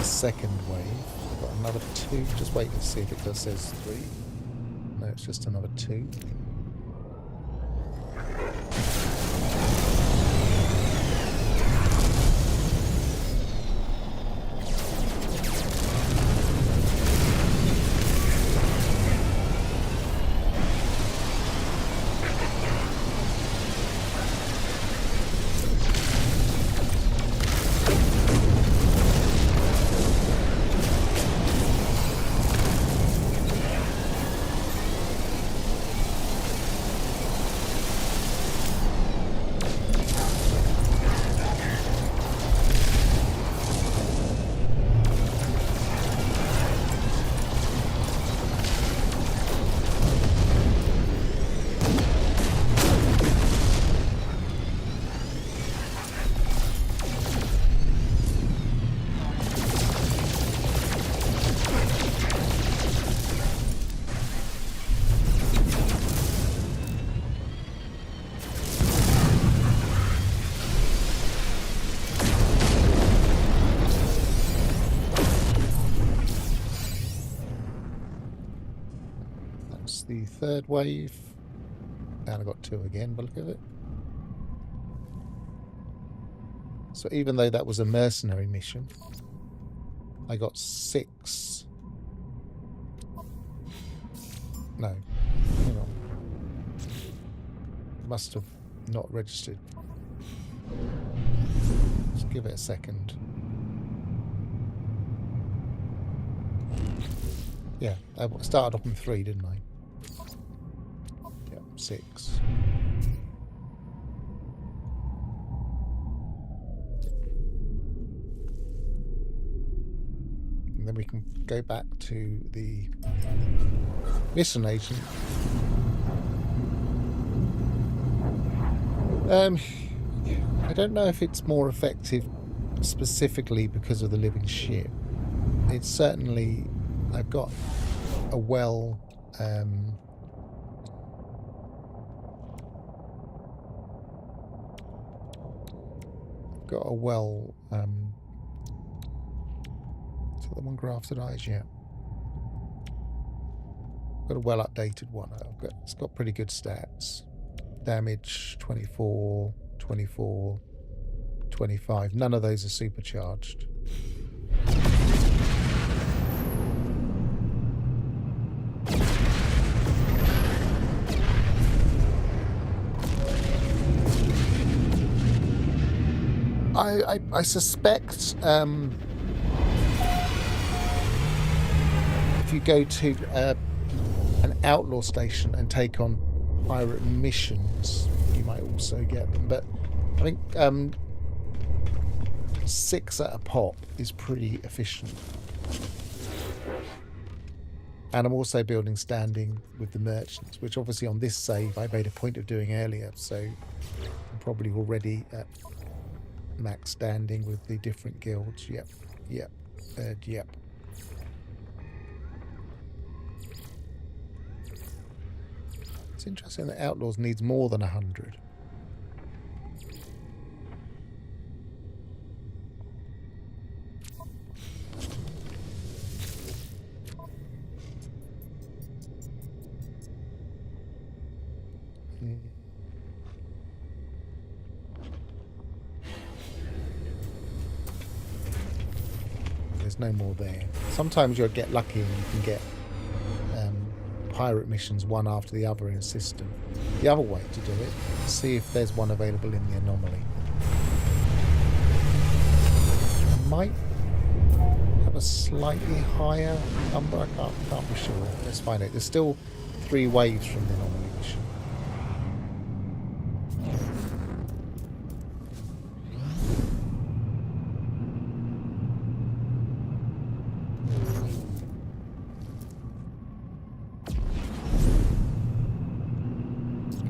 Second wave. I've got another 2. Just wait and see if it does says 3. No, it's just another 2. The third wave, and I got 2 again by the look of it. So even though that was a mercenary mission, I got 6. No, hang on. Must have not registered. Let's give it a second. Yeah, I started off in 3, didn't I? 6. And then we can go back to the mission agent. I don't know if it's more effective specifically because of the living ship. It's certainly, I've got a well is that the one grafted eyes? Yeah, got a well updated one. It's got pretty good stats. Damage 24, 24, 25. None of those are supercharged. I suspect if you go to an outlaw station and take on pirate missions, you might also get them. But I think 6 at a pop is pretty efficient. And I'm also building standing with the merchants, which obviously on this save I made a point of doing earlier, so I'm probably already at max standing with the different guilds. Yep. It's interesting that Outlaws needs more than 100. there's no more there. Sometimes you'll get lucky and you can get pirate missions one after the other in a system. The other way to do it, see if there's one available in the anomaly. I might have a slightly higher number. I can't be sure. Let's find out. There's still 3 waves from the anomaly mission.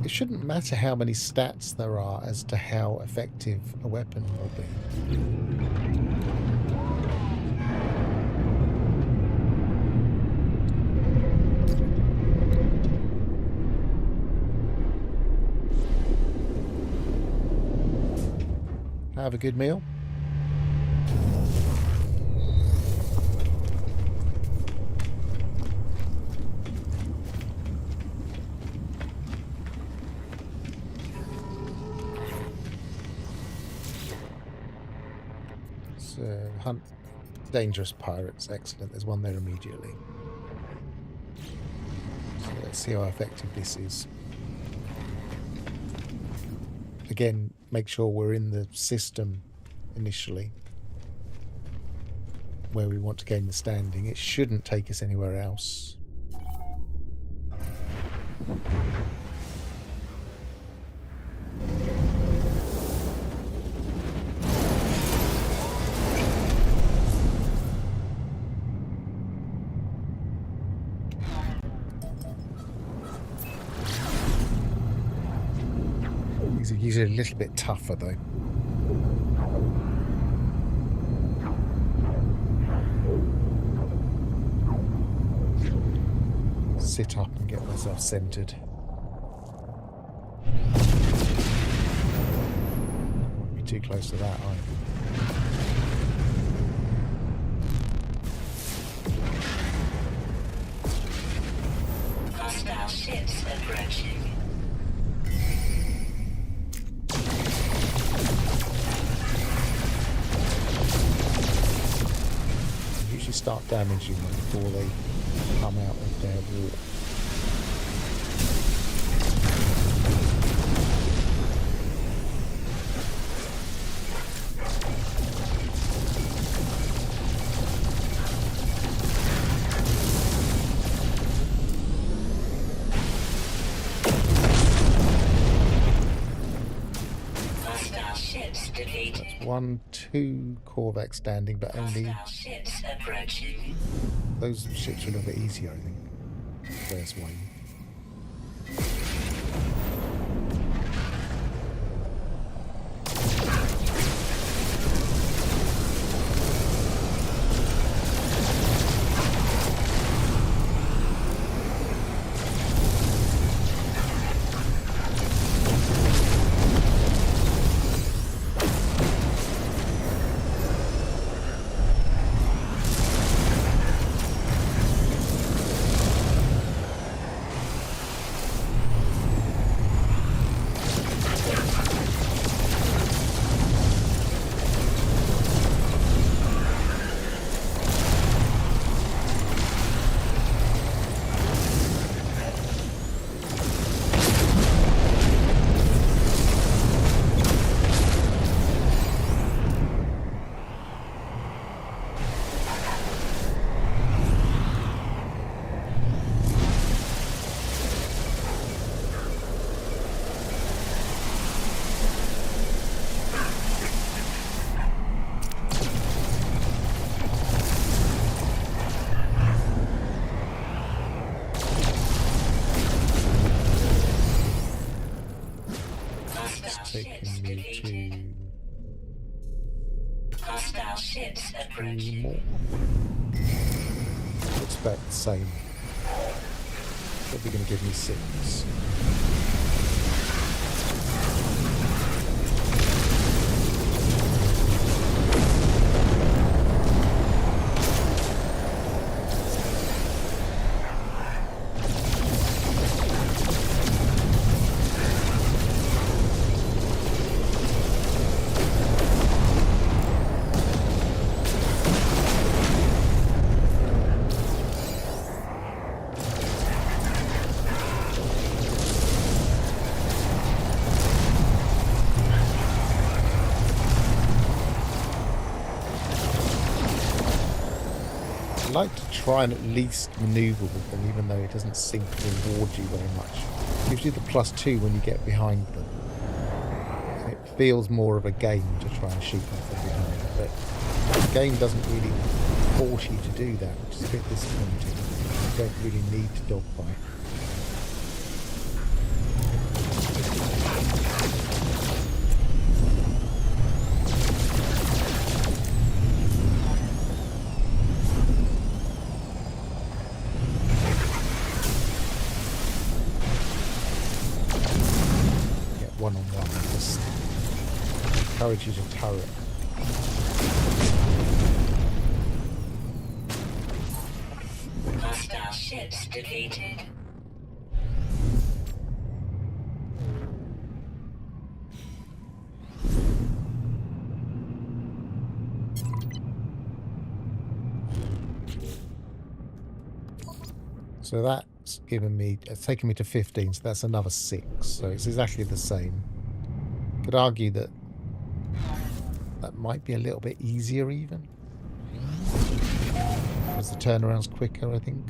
It shouldn't matter how many stats there are as to how effective a weapon will be. Have a good meal. Hunt dangerous pirates. Excellent. There's one there immediately. So let's see how effective this is. Again, make sure we're in the system initially where we want to gain the standing. It shouldn't take us anywhere else. These are usually a little bit tougher though. Sit up and get myself centered. Won't be too close to that either. Hostile ships approaching. Usually start damaging them before they come out of their warp. Hostile ships defeated. 1, 2 Corvettes standing, but only Hostile ships approaching. those ships are a little bit easier, I think. First wave. Taking me to Hostile ships 3 approaching. more. Expect the same. Probably going to give me 6. I'd like to try and at least manoeuvre with them, even though it doesn't seem to reward you very much. It gives you the +2 when you get behind them. And it feels more of a game to try and shoot them from behind. But the game doesn't really force you to do that, which is a bit disappointing. You don't really need to dogfight. One-on-one, just encourage you to turret. Hostile ships defeated. So that's given me, it's taken me to 15, so that's another 6. So it's exactly the same. Could argue that that might be a little bit easier even. Because the turnaround's quicker, I think.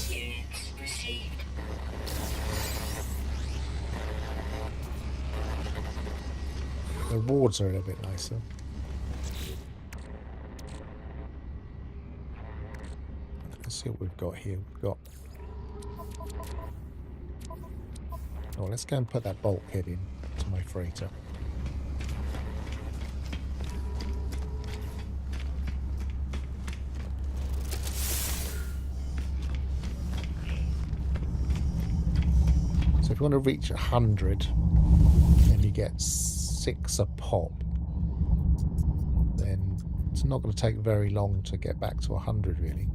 Units received. The rewards are a little bit nicer. Let's see what we've got here. We've got... Oh, let's go and put that bulkhead in to my freighter. So if you want to reach 100, and you get 6 a pop, then it's not going to take very long to get back to 100, really.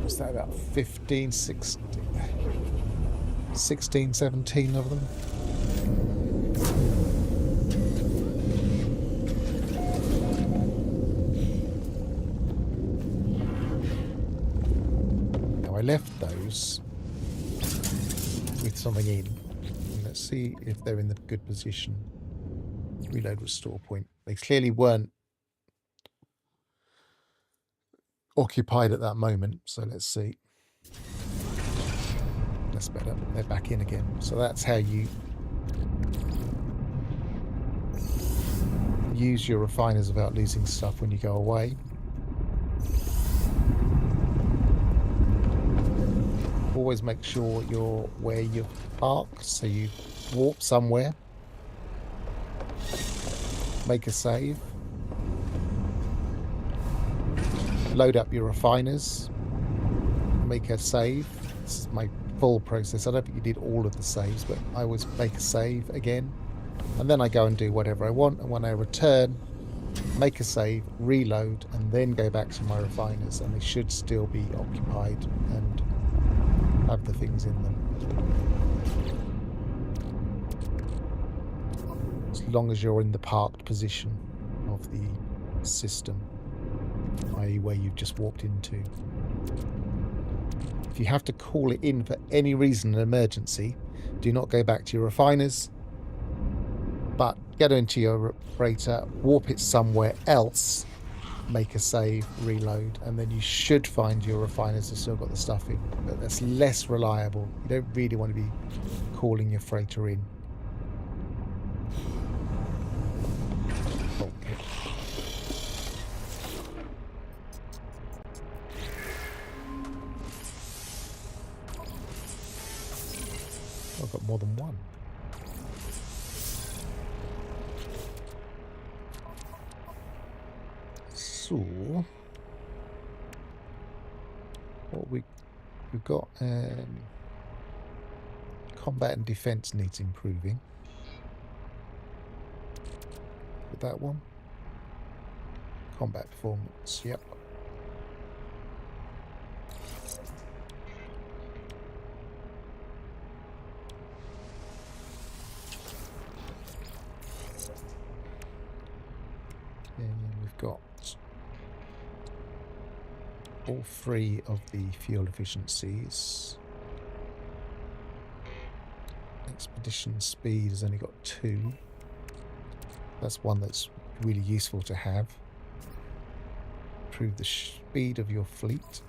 What's that, about 15, 16, 16, 17 of them? Now I left those with something in. And let's see if they're in the good position. Reload restore point. They clearly weren't occupied at that moment, so let's see. That's better. They're back in again. So that's how you use your refiners without losing stuff when you go away. Always make sure you're where you're parked, so you warp somewhere, make a save, load up your refiners, make a save. This is my full process. I don't think you did all of the saves, but I always make a save again, and then I go and do whatever I want, and when I return, make a save, reload, and then go back to my refiners, and they should still be occupied and have the things in them. As long as you're in the parked position of the system, i.e. where you've just walked into. If you have to call it in for any reason, an emergency, do not go back to your refiners, but get into your freighter, warp it somewhere else, make a save, reload, and then you should find your refiners have still got the stuff in. But that's less reliable. You don't really want to be calling your freighter in. Okay. I've got more than one. So What we've got combat and defense needs improving. With that one. Combat performance, yep. And we've got all three of the fuel efficiencies. Expedition speed has only got 2. That's one that's really useful to have. Improve the speed of your fleet.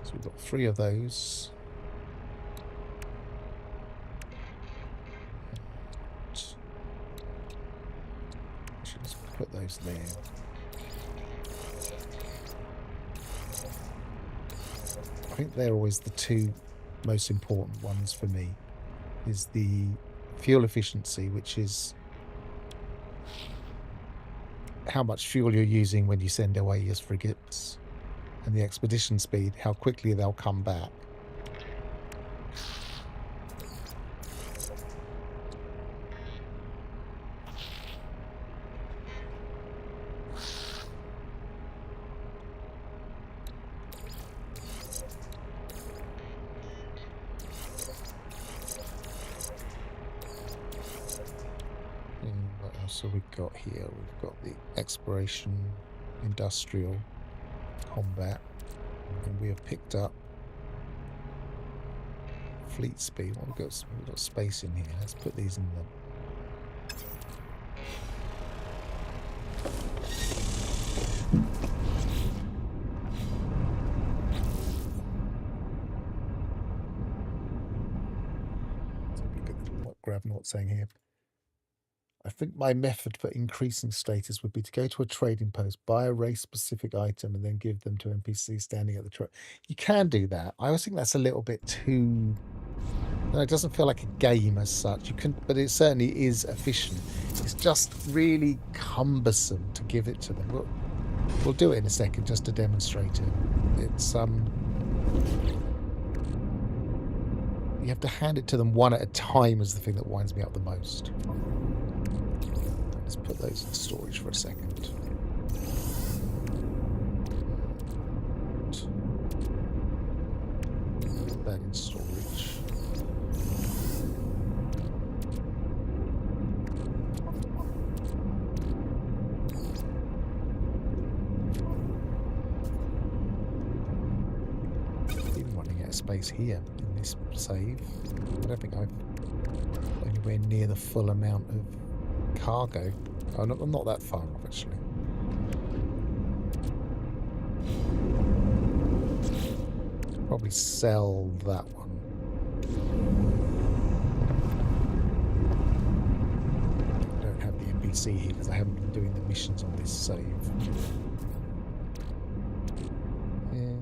So we've got 3 of those. I should just put those there. I think they're always the 2 most important ones for me. Is the fuel efficiency, which is how much fuel you're using when you send away your frigates, and the expedition speed, how quickly they'll come back. What else have we got here? We've got the exploration, industrial, combat, and we have picked up fleet speed. Well, we've got space in here. Let's put these in the... So look at what Gravnaught's saying here. I think my method for increasing status would be to go to a trading post, buy a race-specific item, and then give them to NPCs standing at the trade. You can do that. I always think that's a little bit too... No, it doesn't feel like a game as such. You can, but it certainly is efficient. It's just really cumbersome to give it to them. We'll do it in a second just to demonstrate it. It's you have to hand it to them one at a time is the thing that winds me up the most. Let's put those in storage for a second. Put that in storage. Even running out of space here in this save. I don't think I've anywhere near the full amount of cargo. Oh, I'm not that far off actually. Probably sell that one. I don't have the NPC here because I haven't been doing the missions on this save. Yeah.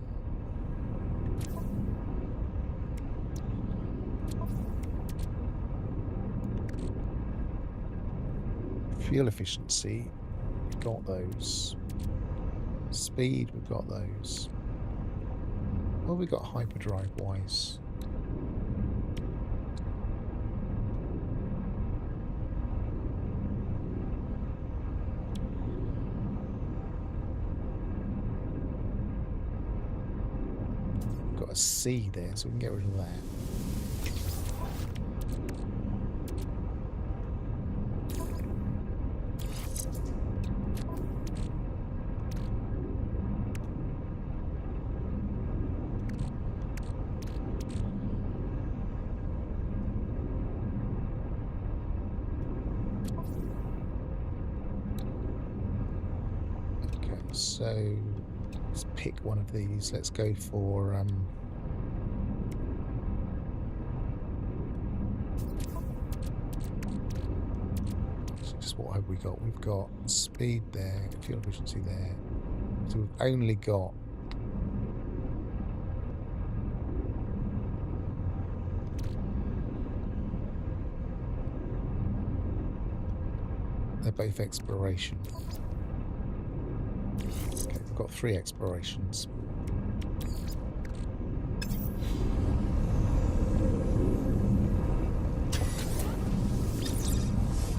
Fuel efficiency, we've got those. Speed, we've got those. Well, we got hyperdrive wise. We've got a C there, so we can get rid of that. So let's pick one of these. Let's go for so just what have we got? We've got speed there, fuel efficiency there. So we've only got They're both exploration. Okay, we've got 3 explorations.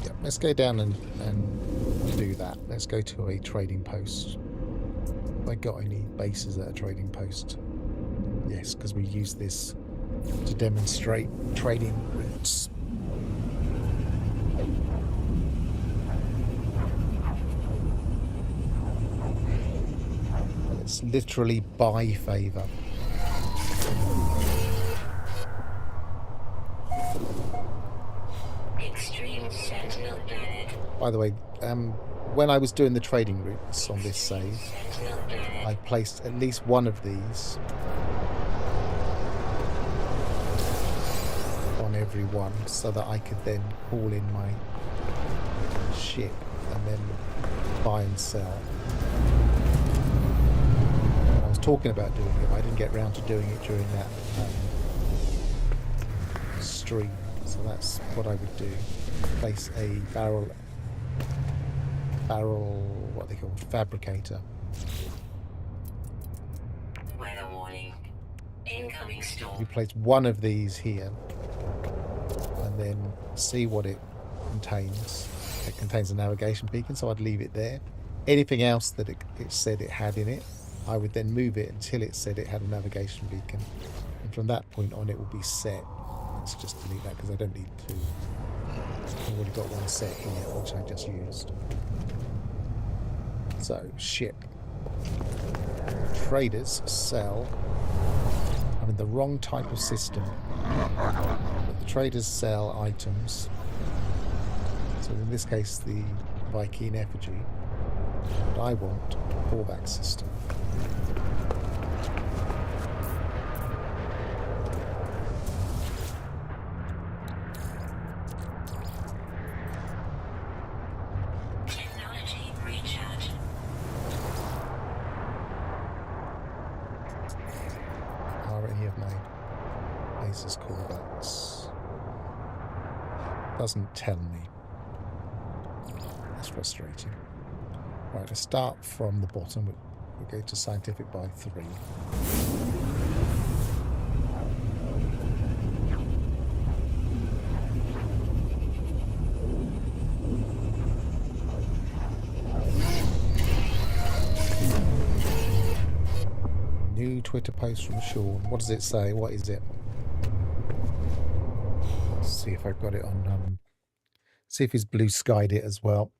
Yep, let's go down and do that. Let's go to a trading post. Have I got any bases at a trading post? Yes, because we use this to demonstrate trading routes. It's literally buy favour. Extreme sentinel planet. By the way, when I was doing the trading routes on this save, Sentinel planet. I placed at least one of these on every one so that I could then call in my ship and then buy and sell. I was talking about doing it, but I didn't get around to doing it during that stream. So that's what I would do. Place a barrel, what they call fabricator. Weather warning. Incoming storm. You place one of these here and then see what it contains. It contains a navigation beacon, so I'd leave it there. Anything else that it said it had in it, I would then move it until it said it had a navigation beacon. And from that point on, it will be set. Let's just delete that because I don't need to. I've already got one set here, which I just used. So, ship. Traders sell. I'm in the wrong type of system. But the traders sell items. So in this case, the Viking effigy. But I want a pullback system. Technology recharge. Are any of my bases callbacks? Doesn't tell me. That's frustrating. Right, let's start from the bottom. We'll go to scientific by 3. New Twitter post from Sean. What does it say? What is it? Let's see if I've got it on. See if he's blue skied it as well.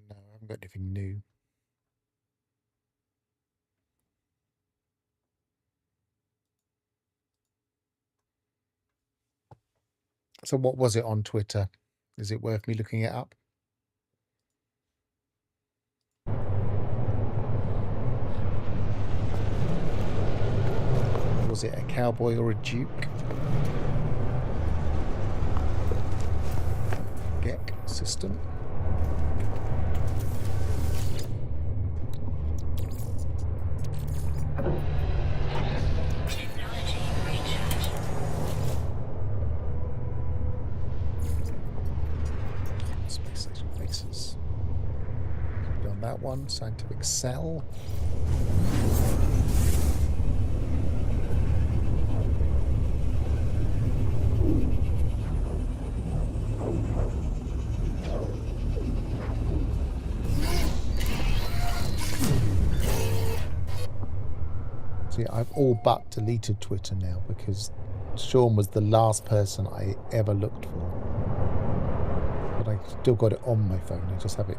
No, I haven't got anything new. So what was it on Twitter? Is it worth me looking it up? Was it a cowboy or a duke? Gek system. Technology recharge. Space station bases. Done that one. Scientific cell. See, I've all but deleted Twitter now because Sean was the last person I ever looked for. But I still got it on my phone. I just have it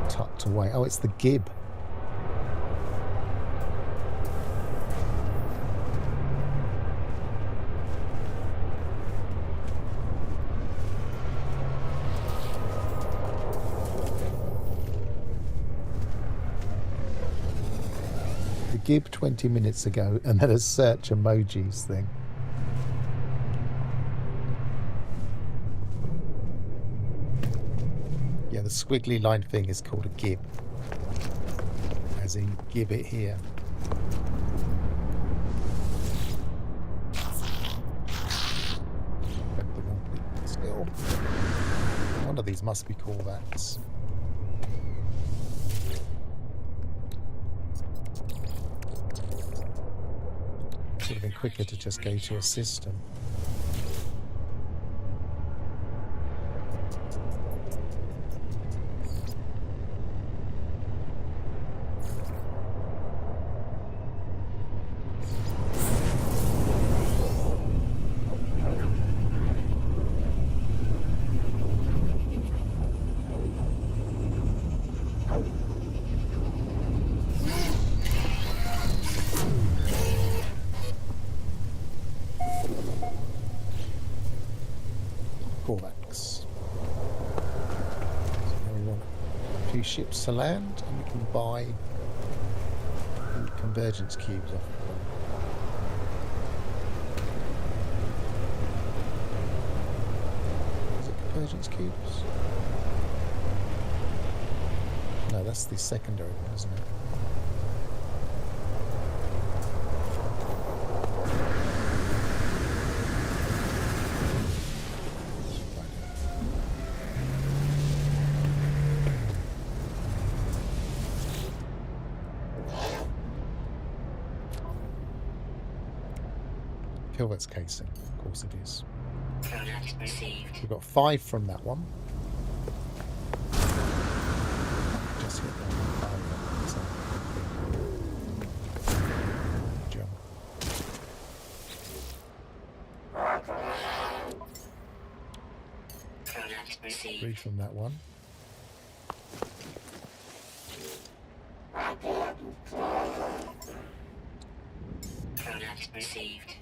tucked away. Oh, it's the Gib. Gib 20 minutes ago, and then a search emojis thing. Yeah, the squiggly line thing is called a Gib, as in give it here. Still, one of these must be callbacks. Would have been quicker to just go to a system. Ships to land, and we can buy convergence cubes off of them. Is it convergence cubes? No, that's the secondary one, isn't it? Kilvert's casing, of course it is. We've got 5 from that one. Just hit that jump. 3 from that one. Product received.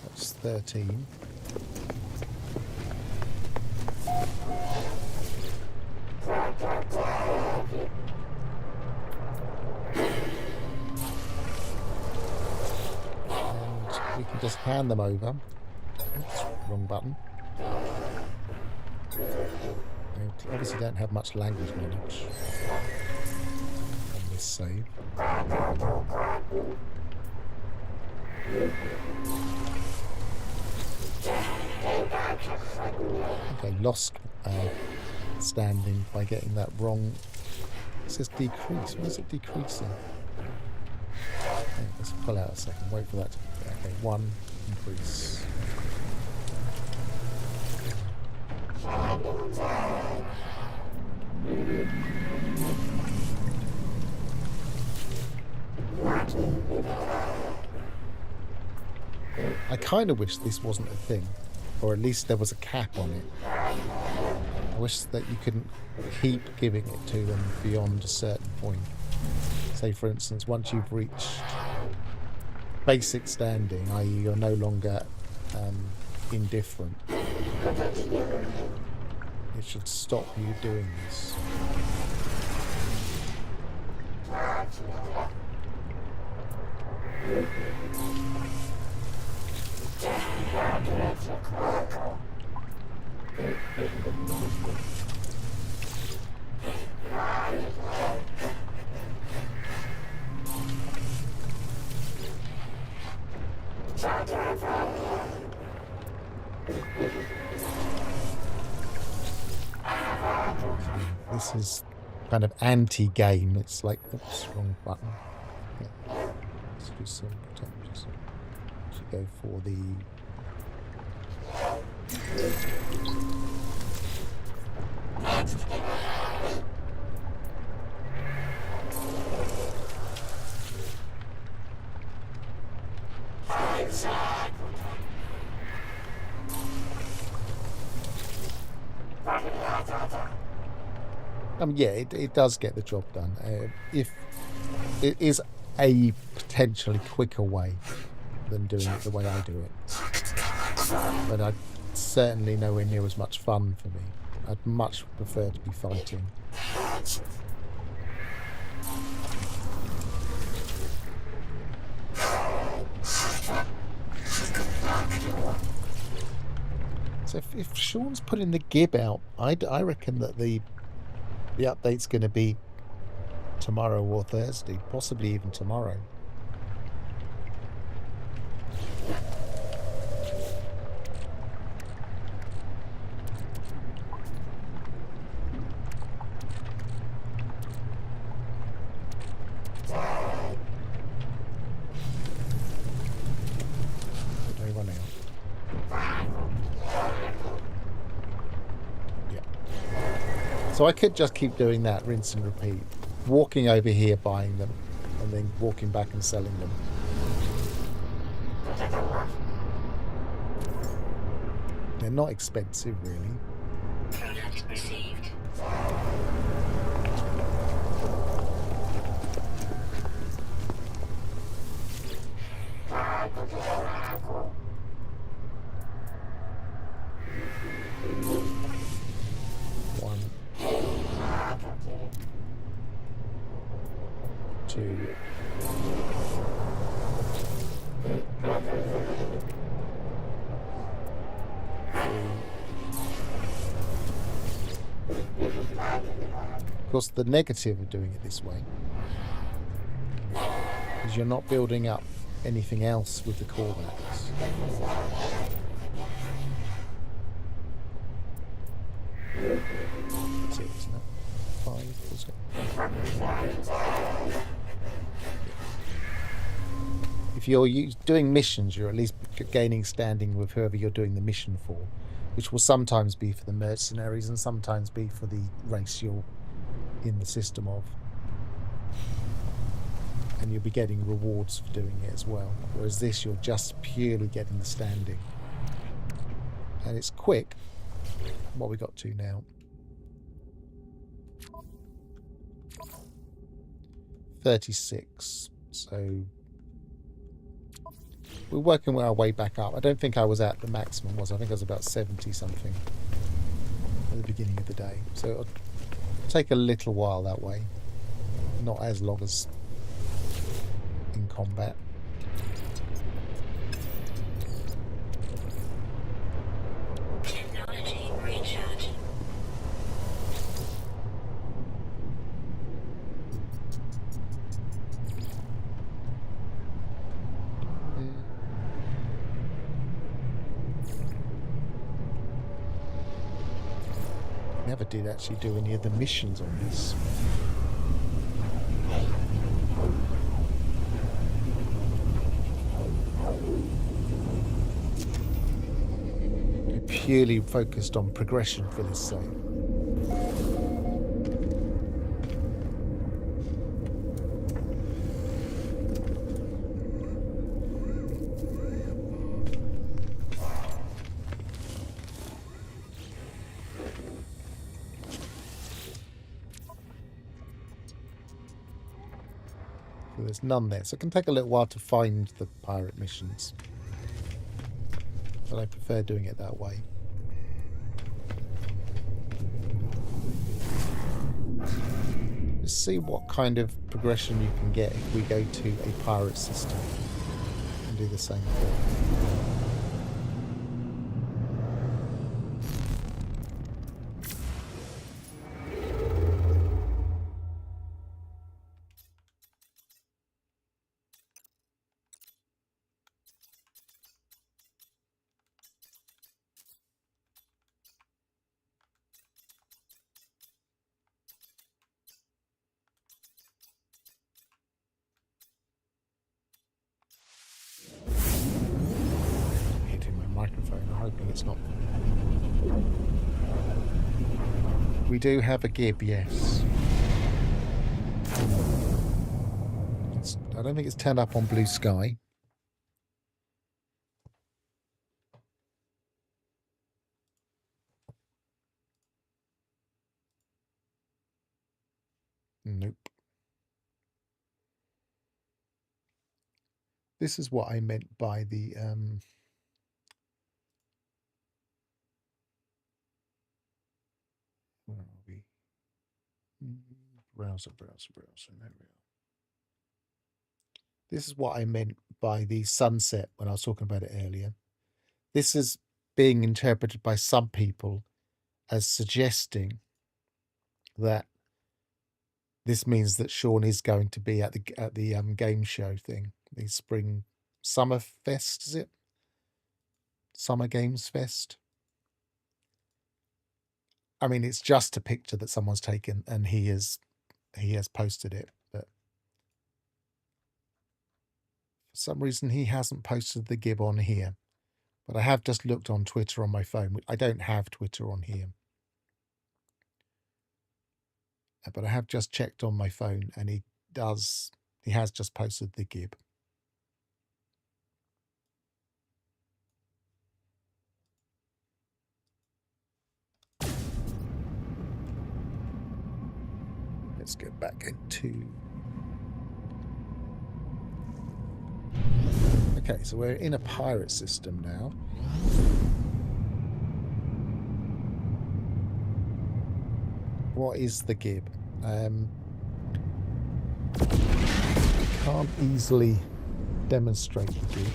That's 13. And we can just hand them over. Oops, wrong button. They obviously don't have much language knowledge on this save. Okay, lost standing by getting that wrong. It says decrease. Why is it decreasing? Okay, let's pull out a second. Wait for that to... Okay, 1 increase. I kind of wish this wasn't a thing, or at least there was a cap on it. I wish that you couldn't keep giving it to them beyond a certain point. Say, for instance, once you've reached basic standing, i.e. you're no longer indifferent, it should stop you doing this. This is kind of anti-game. It's like, oops, wrong button. Yeah. Let's do some just go for the Yeah, it does get the job done. If it is a potentially quicker way than doing it the way I do it, but I certainly nowhere near as much fun for me. I'd much prefer to be fighting. So if Sean's putting the gib out, I reckon that the update's going to be tomorrow or Thursday, possibly even tomorrow. Did I run out? Yeah. So I could just keep doing that, rinse and repeat. Walking over here, buying them, and then walking back and selling them. They're not expensive, really. Product received. One, two, of course, the negative of doing it this way is you're not building up anything else with the callbacks. That's it, isn't it? 5, was it? If you're doing missions, you're at least gaining standing with whoever you're doing the mission for, which will sometimes be for the mercenaries and sometimes be for the race you're in the system of. And you'll be getting rewards for doing it as well. Whereas this, you're just purely getting the standing. And it's quick. What we got to now? 36. So we're working our way back up. I don't think I was at the maximum, was I? I think I was about 70 something at the beginning of the day. So it'll take a little while that way. Not as long as in combat. Technology recharge. Never did actually do any of the missions on this. We purely focused on progression for this save. There's none there, so it can take a little while to find the pirate missions, but I prefer doing it that way. Let's see what kind of progression you can get if we go to a pirate system and do the same thing. Microphone. I'm hoping it's not. We do have a gib, yes. I don't think it's turned up on Blue Sky. This is what I meant by the where are we? Browser. There we are. This is what I meant by the sunset when I was talking about it earlier. This is being interpreted by some people as suggesting that this means that Sean is going to be at the game show thing, the spring summer fest, is it? Summer Games Fest. I mean, it's just a picture that someone's taken, and he has posted it, but for some reason he hasn't posted the gib on here. But I have just looked on Twitter on my phone. I don't have Twitter on here, but I have just checked on my phone, and he has just posted the gib. Let's get back into... Okay, so we're in a pirate system now. What is the gib? Can't easily demonstrate the gib.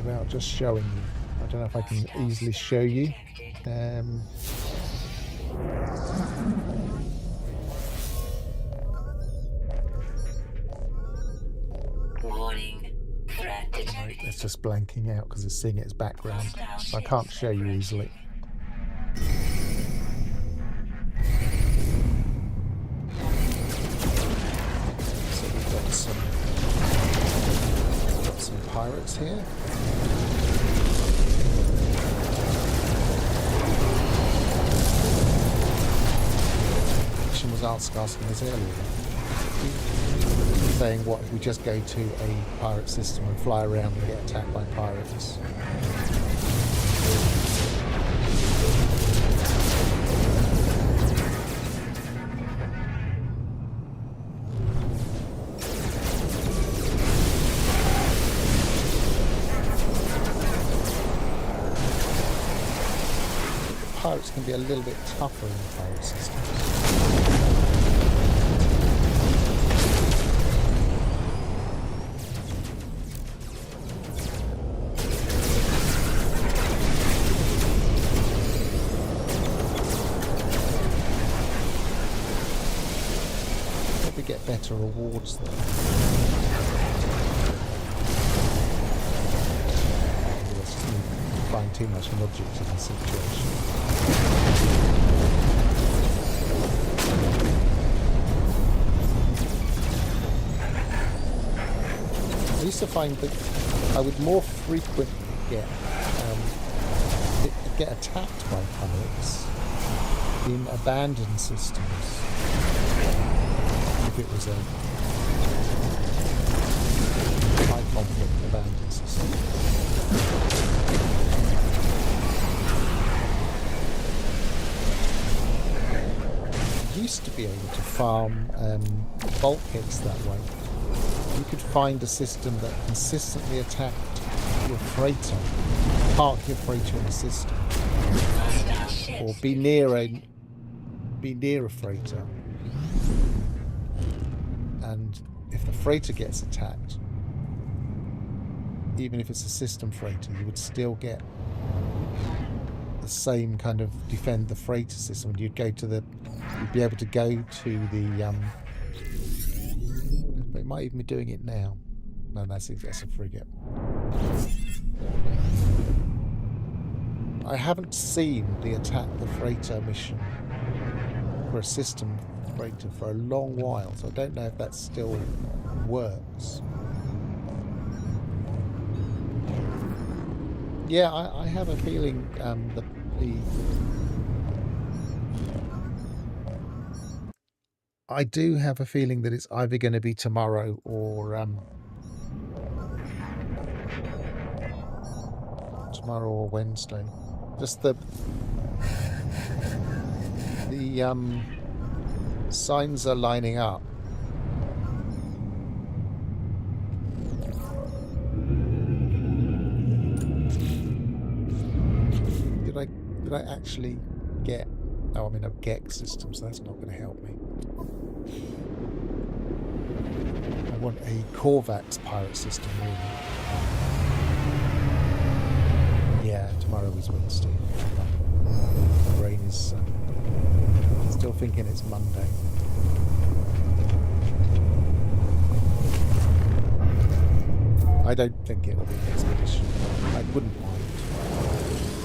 Without just showing you. I don't know if I can easily show you. Warning. Threat detected. Right, it's just blanking out because it's seeing it as background. So I can't show you easily. So we've got some pirates here. Was asking us earlier, saying what if we just go to a pirate system and fly around and get attacked by pirates. Pirates can be a little bit tougher in the pirate systems. Get better rewards though. Let's just find too much logic to the situation. I used to find that I would more frequently get attacked by pirates in abandoned systems. If it was a high conflict abandoned system. You used to be able to farm bulkheads that way. You could find a system that consistently attacked your freighter, park your freighter in the system, or be near a freighter. And if the freighter gets attacked, even if it's a system freighter, you would still get the same kind of defend the freighter system. You'd be able to go to the they might even be doing it now. No, that's a frigate. I haven't seen the attack the freighter mission for a system freighter for a long while, so I don't know if that still works. Yeah, I have a feeling that I do have a feeling that it's either going to be tomorrow or The signs are lining up. Did I actually get... Oh, I'm in a GEC system, so that's not going to help me. I want a Corvax pirate system, really. Yeah, tomorrow is Wednesday. My brain is still thinking it's Monday. I don't think it will be an expedition. I wouldn't mind.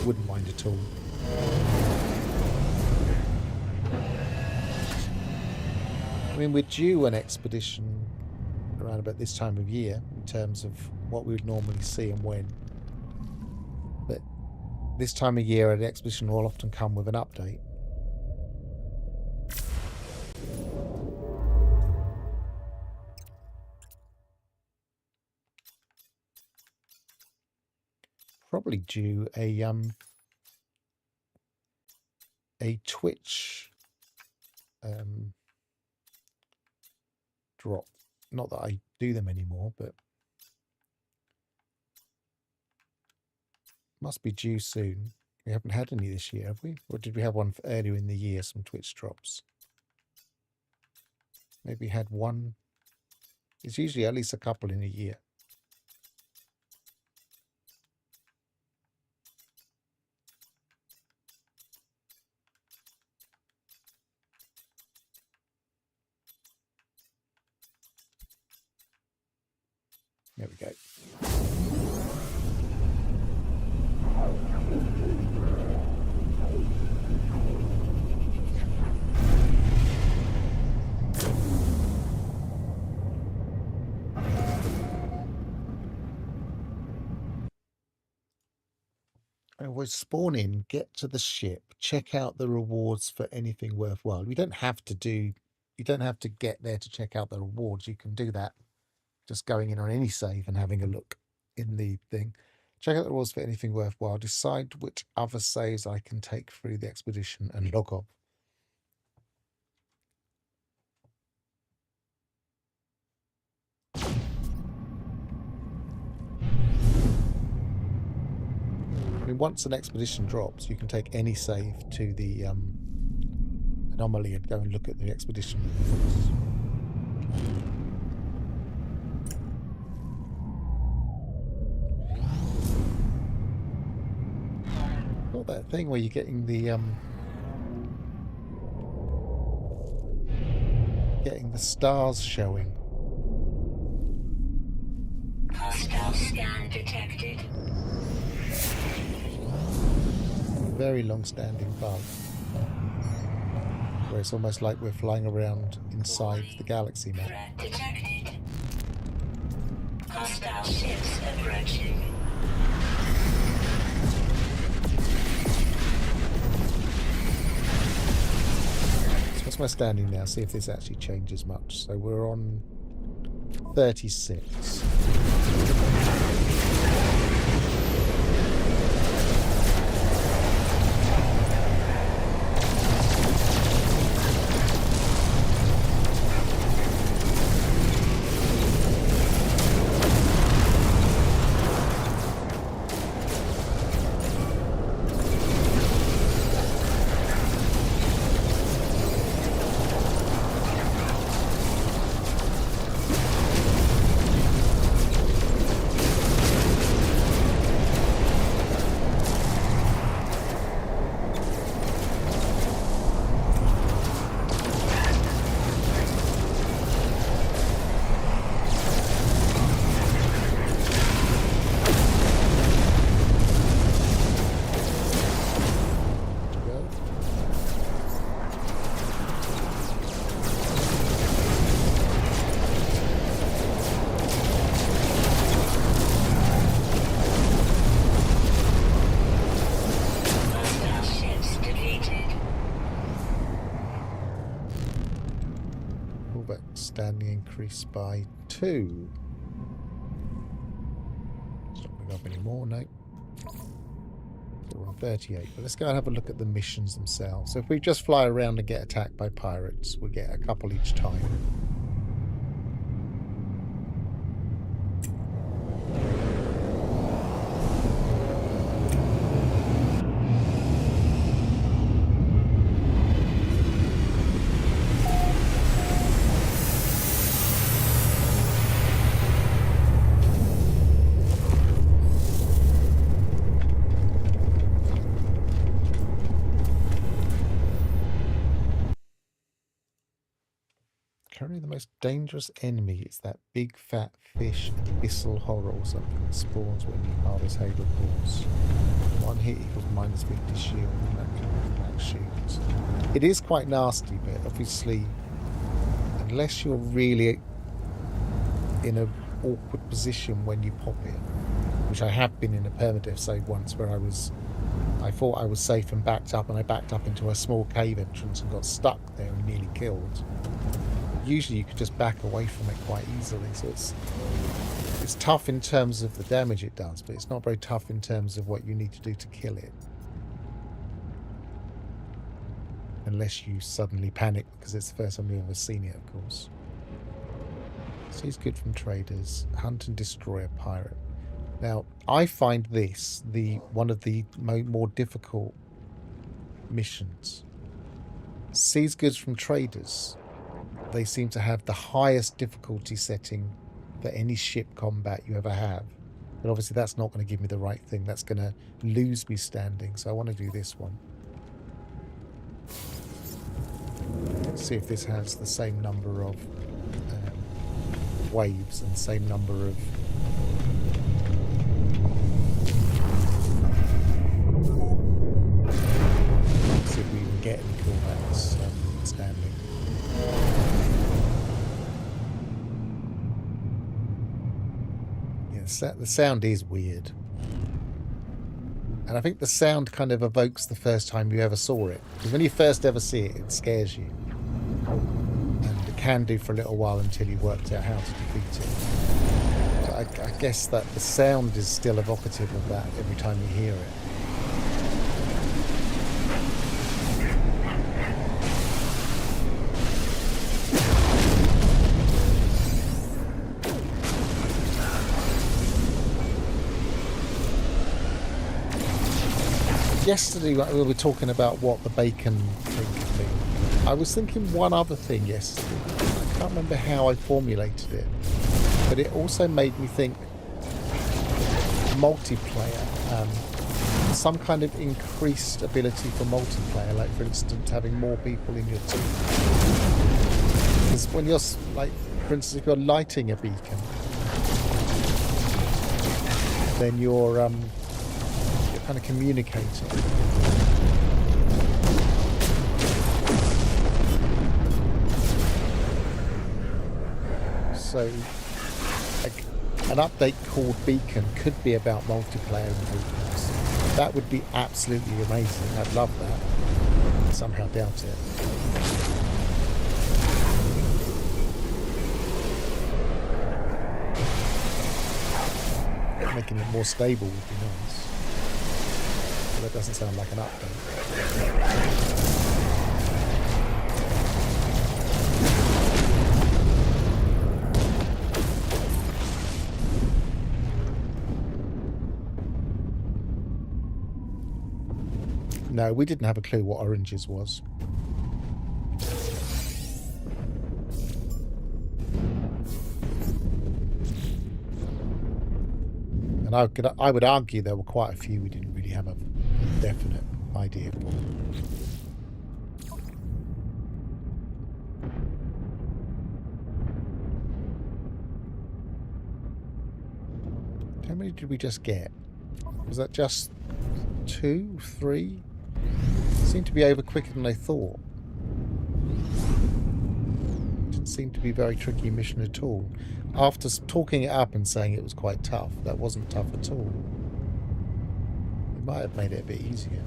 Wouldn't mind at all. I mean, we're due an expedition around about this time of year in terms of what we would normally see and when. But this time of year, an expedition will often come with an update. Probably due a Twitch drop. Not that I do them anymore, but must be due soon. We haven't had any this year, have we? Or did we have one earlier in the year, some Twitch drops? Maybe had one. It's usually at least a couple in a year. There we go. I always spawn in, get to the ship, check out the rewards for anything worthwhile. You don't have to get there to check out the rewards. You can do that just going in on any save and having a look in the thing. Check out the rewards for anything worthwhile. Decide which other saves I can take through the expedition and log off. I mean, once an expedition drops, you can take any save to the anomaly and go and look at the expedition reports. Not that thing where you're getting the stars showing. Hostile scan detected. Very long-standing bug, where it's almost like we're flying around inside the galaxy map. Threat detected. Hostile ships approaching. So what's my standing now? See if this actually changes much. So we're on 36. Standing increased by 2. It's not going up any more, no. So we're on 38. But let's go and have a look at the missions themselves. So if we just fly around and get attacked by pirates, we get a couple each time. Currently the most dangerous enemy is that big fat fish abyssal horror or something that spawns when you harvest Hayward balls. One hit equals minus 50 shield and max shields. It is quite nasty, but obviously unless you're really in an awkward position when you pop it, which I have been in a permadeath save once where I thought I was safe and backed up, and I backed up into a small cave entrance and got stuck there and nearly killed. Usually you could just back away from it quite easily, so it's tough in terms of the damage it does, but it's not very tough in terms of what you need to do to kill it. Unless you suddenly panic because it's the first time you've ever seen it, of course. So he's good from traders. Hunt and destroy a pirate. Now, I find this one of the more difficult missions. Seize goods from traders. They seem to have the highest difficulty setting for any ship combat you ever have. But obviously that's not going to give me the right thing. That's going to lose me standing. So I want to do this one. Let's see if this has the same number of waves and the same number of... Let's see if we can get any coolbacks standing. The sound is weird, and I think the sound kind of evokes the first time you ever saw it, because when you first ever see it, it scares you, and it can do for a little while until you've worked out how to defeat it. So I guess that the sound is still evocative of that every time you hear it. Yesterday we were talking about what the bacon thing could be. I was thinking one other thing yesterday. I can't remember how I formulated it, but it also made me think multiplayer, some kind of increased ability for multiplayer, like for instance having more people in your team. Because when you're, like, for instance, if you're lighting a beacon, then you're kind of communicating. So an update called Beacon could be about multiplayer improvements. That would be absolutely amazing. I'd love that. I somehow doubt it. Making it more stable would be nice. That doesn't sound like an update. No, we didn't have a clue what oranges was. And I would argue there were quite a few we didn't really have a definite idea for. How many did we just get? Was that just 2, 3? Seemed to be over quicker than I thought. Didn't seem to be a very tricky mission at all. After talking it up and saying it was quite tough, that wasn't tough at all. Might have made it a bit easier.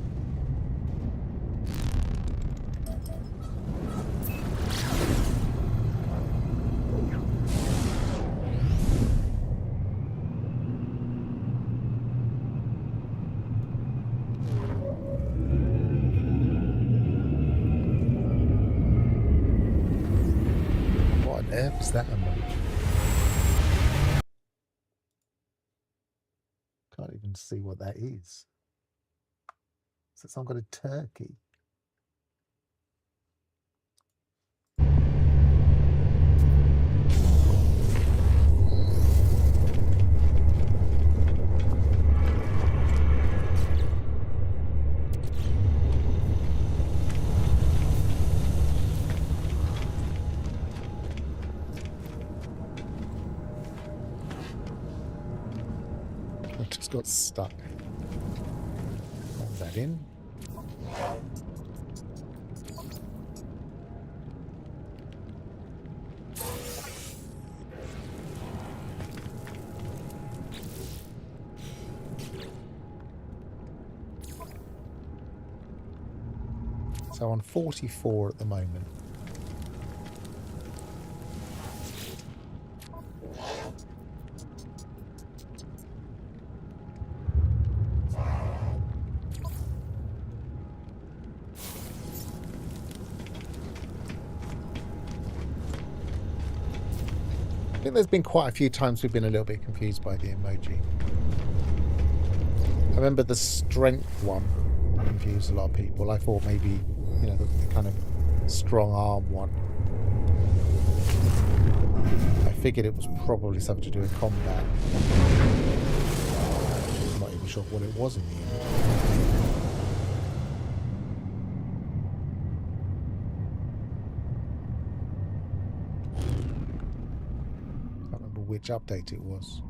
Is that emoji? Can't even see what that is. Is that some kind of turkey? I just got stuck. Is that in? So on 44 at the moment. I think there's been quite a few times we've been a little bit confused by the emoji. I remember the strength one confused a lot of people. I thought maybe, you know, the kind of strong arm one. I figured it was probably something to do with combat. I'm not even sure what it was in the end. I can't remember which update it was.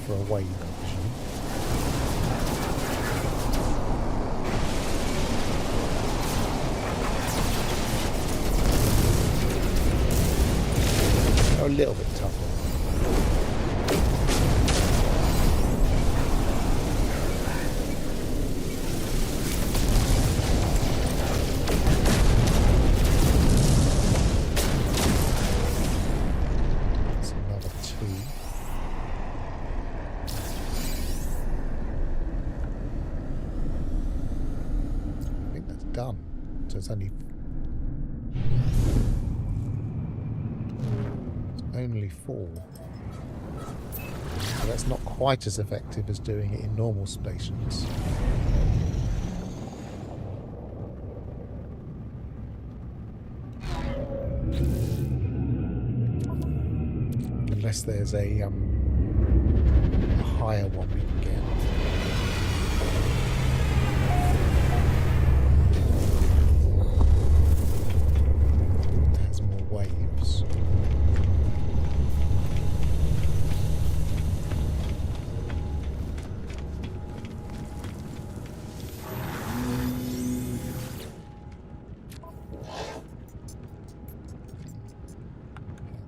For a wave, actually. They're a little bit tougher. That's another 2. Done. So it's only 4. So that's not quite as effective as doing it in normal stations. Unless there's a higher one we can get. Waves.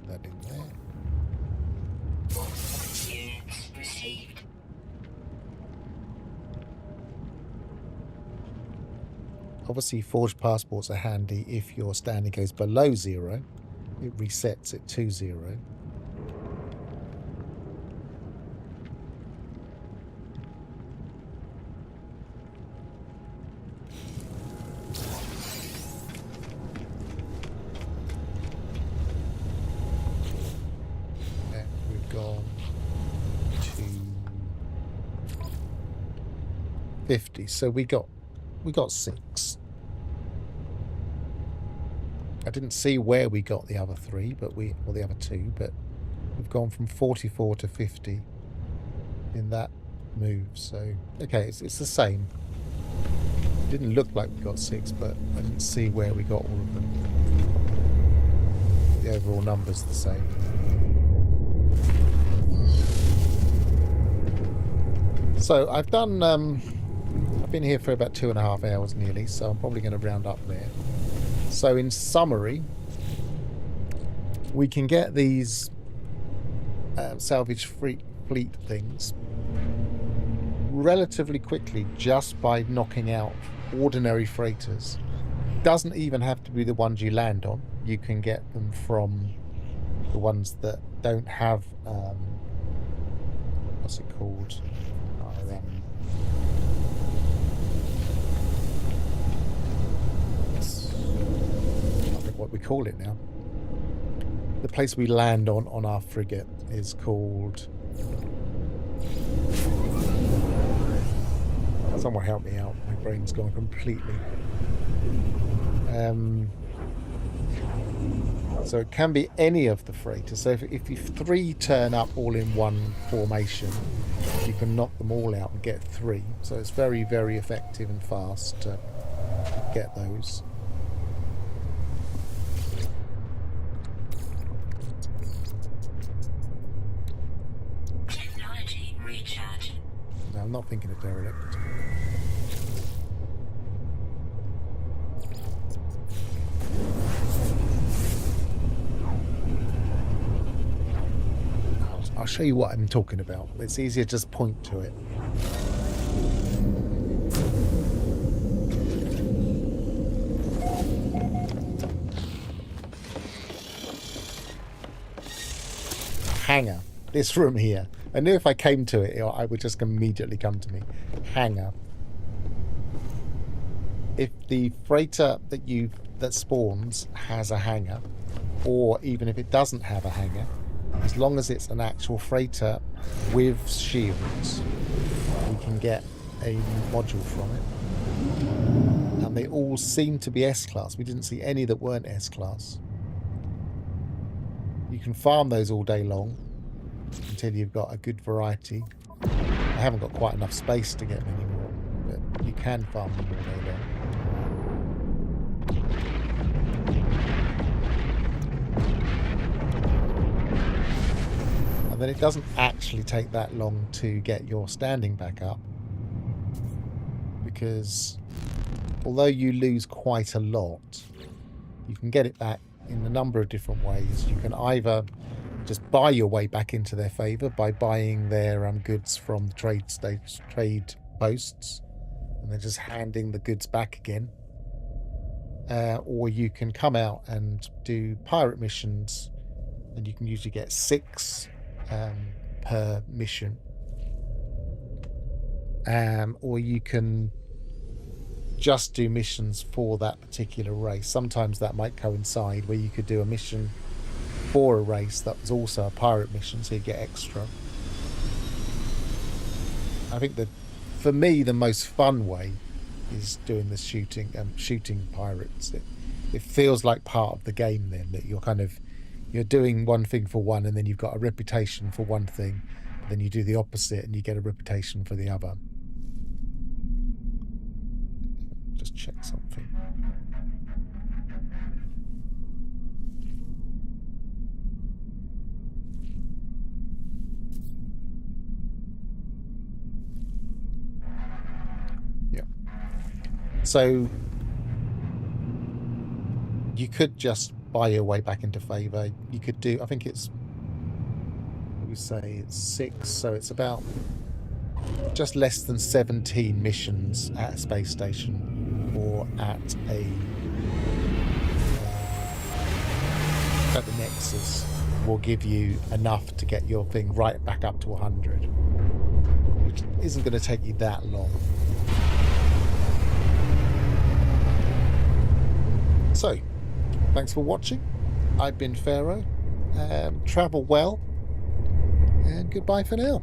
That in there. Units received. Obviously, forged passports are handy if your standing goes below 0. It resets it to 0. And we've gone to 50. So we got 6. I didn't see where we got the other 3, or the other 2, but we've gone from 44 to 50 in that move. So okay, it's the same. It didn't look like we got 6, but I didn't see where we got all of them. The overall number's the same. So I've done. I've been here for about 2.5 hours nearly, so I'm probably going to round up there. So in summary, we can get these salvage fleet things relatively quickly just by knocking out ordinary freighters. Doesn't even have to be the ones you land on. You can get them from the ones that don't have what's it called? What we call it now. The place we land on our frigate is called... Someone help me out. My brain's gone completely. So it can be any of the freighters. So if you 3 turn up all in one formation, you can knock them all out and get 3. So it's very, very effective and fast to get those. No, I'm not thinking of derelict. I'll show you what I'm talking about. It's easier to just point to it. Hangar. This room here. I knew if I came to it, I would just immediately come to me. Hangar. If the freighter that spawns has a hangar, or even if it doesn't have a hangar, as long as it's an actual freighter with shields, we can get a module from it. And they all seem to be S-Class. We didn't see any that weren't S-Class. You can farm those all day long until you've got a good variety. I haven't got quite enough space to get many more, but you can farm them all day long. And then it doesn't actually take that long to get your standing back up, because although you lose quite a lot, you can get it back in a number of different ways. You can either just buy your way back into their favour by buying their goods from the trade posts, and then just handing the goods back again. Or you can come out and do pirate missions, and you can usually get 6 per mission. Or you can just do missions for that particular race. Sometimes that might coincide where you could do a mission for a race that was also a pirate mission, so you get extra. I think that for me the most fun way is doing this shooting pirates. It feels like part of the game then, that you're doing one thing for one, and then you've got a reputation for one thing, then you do the opposite and you get a reputation for the other. Just check something. Yeah. So you could just buy your way back into favour. You could do, I think it's, we say it's 6, so it's about just less than 17 missions at a space station or at the Nexus will give you enough to get your thing right back up to 100, which isn't going to take you that long. So, thanks for watching. I've been Pharaoh. Travel well, and goodbye for now.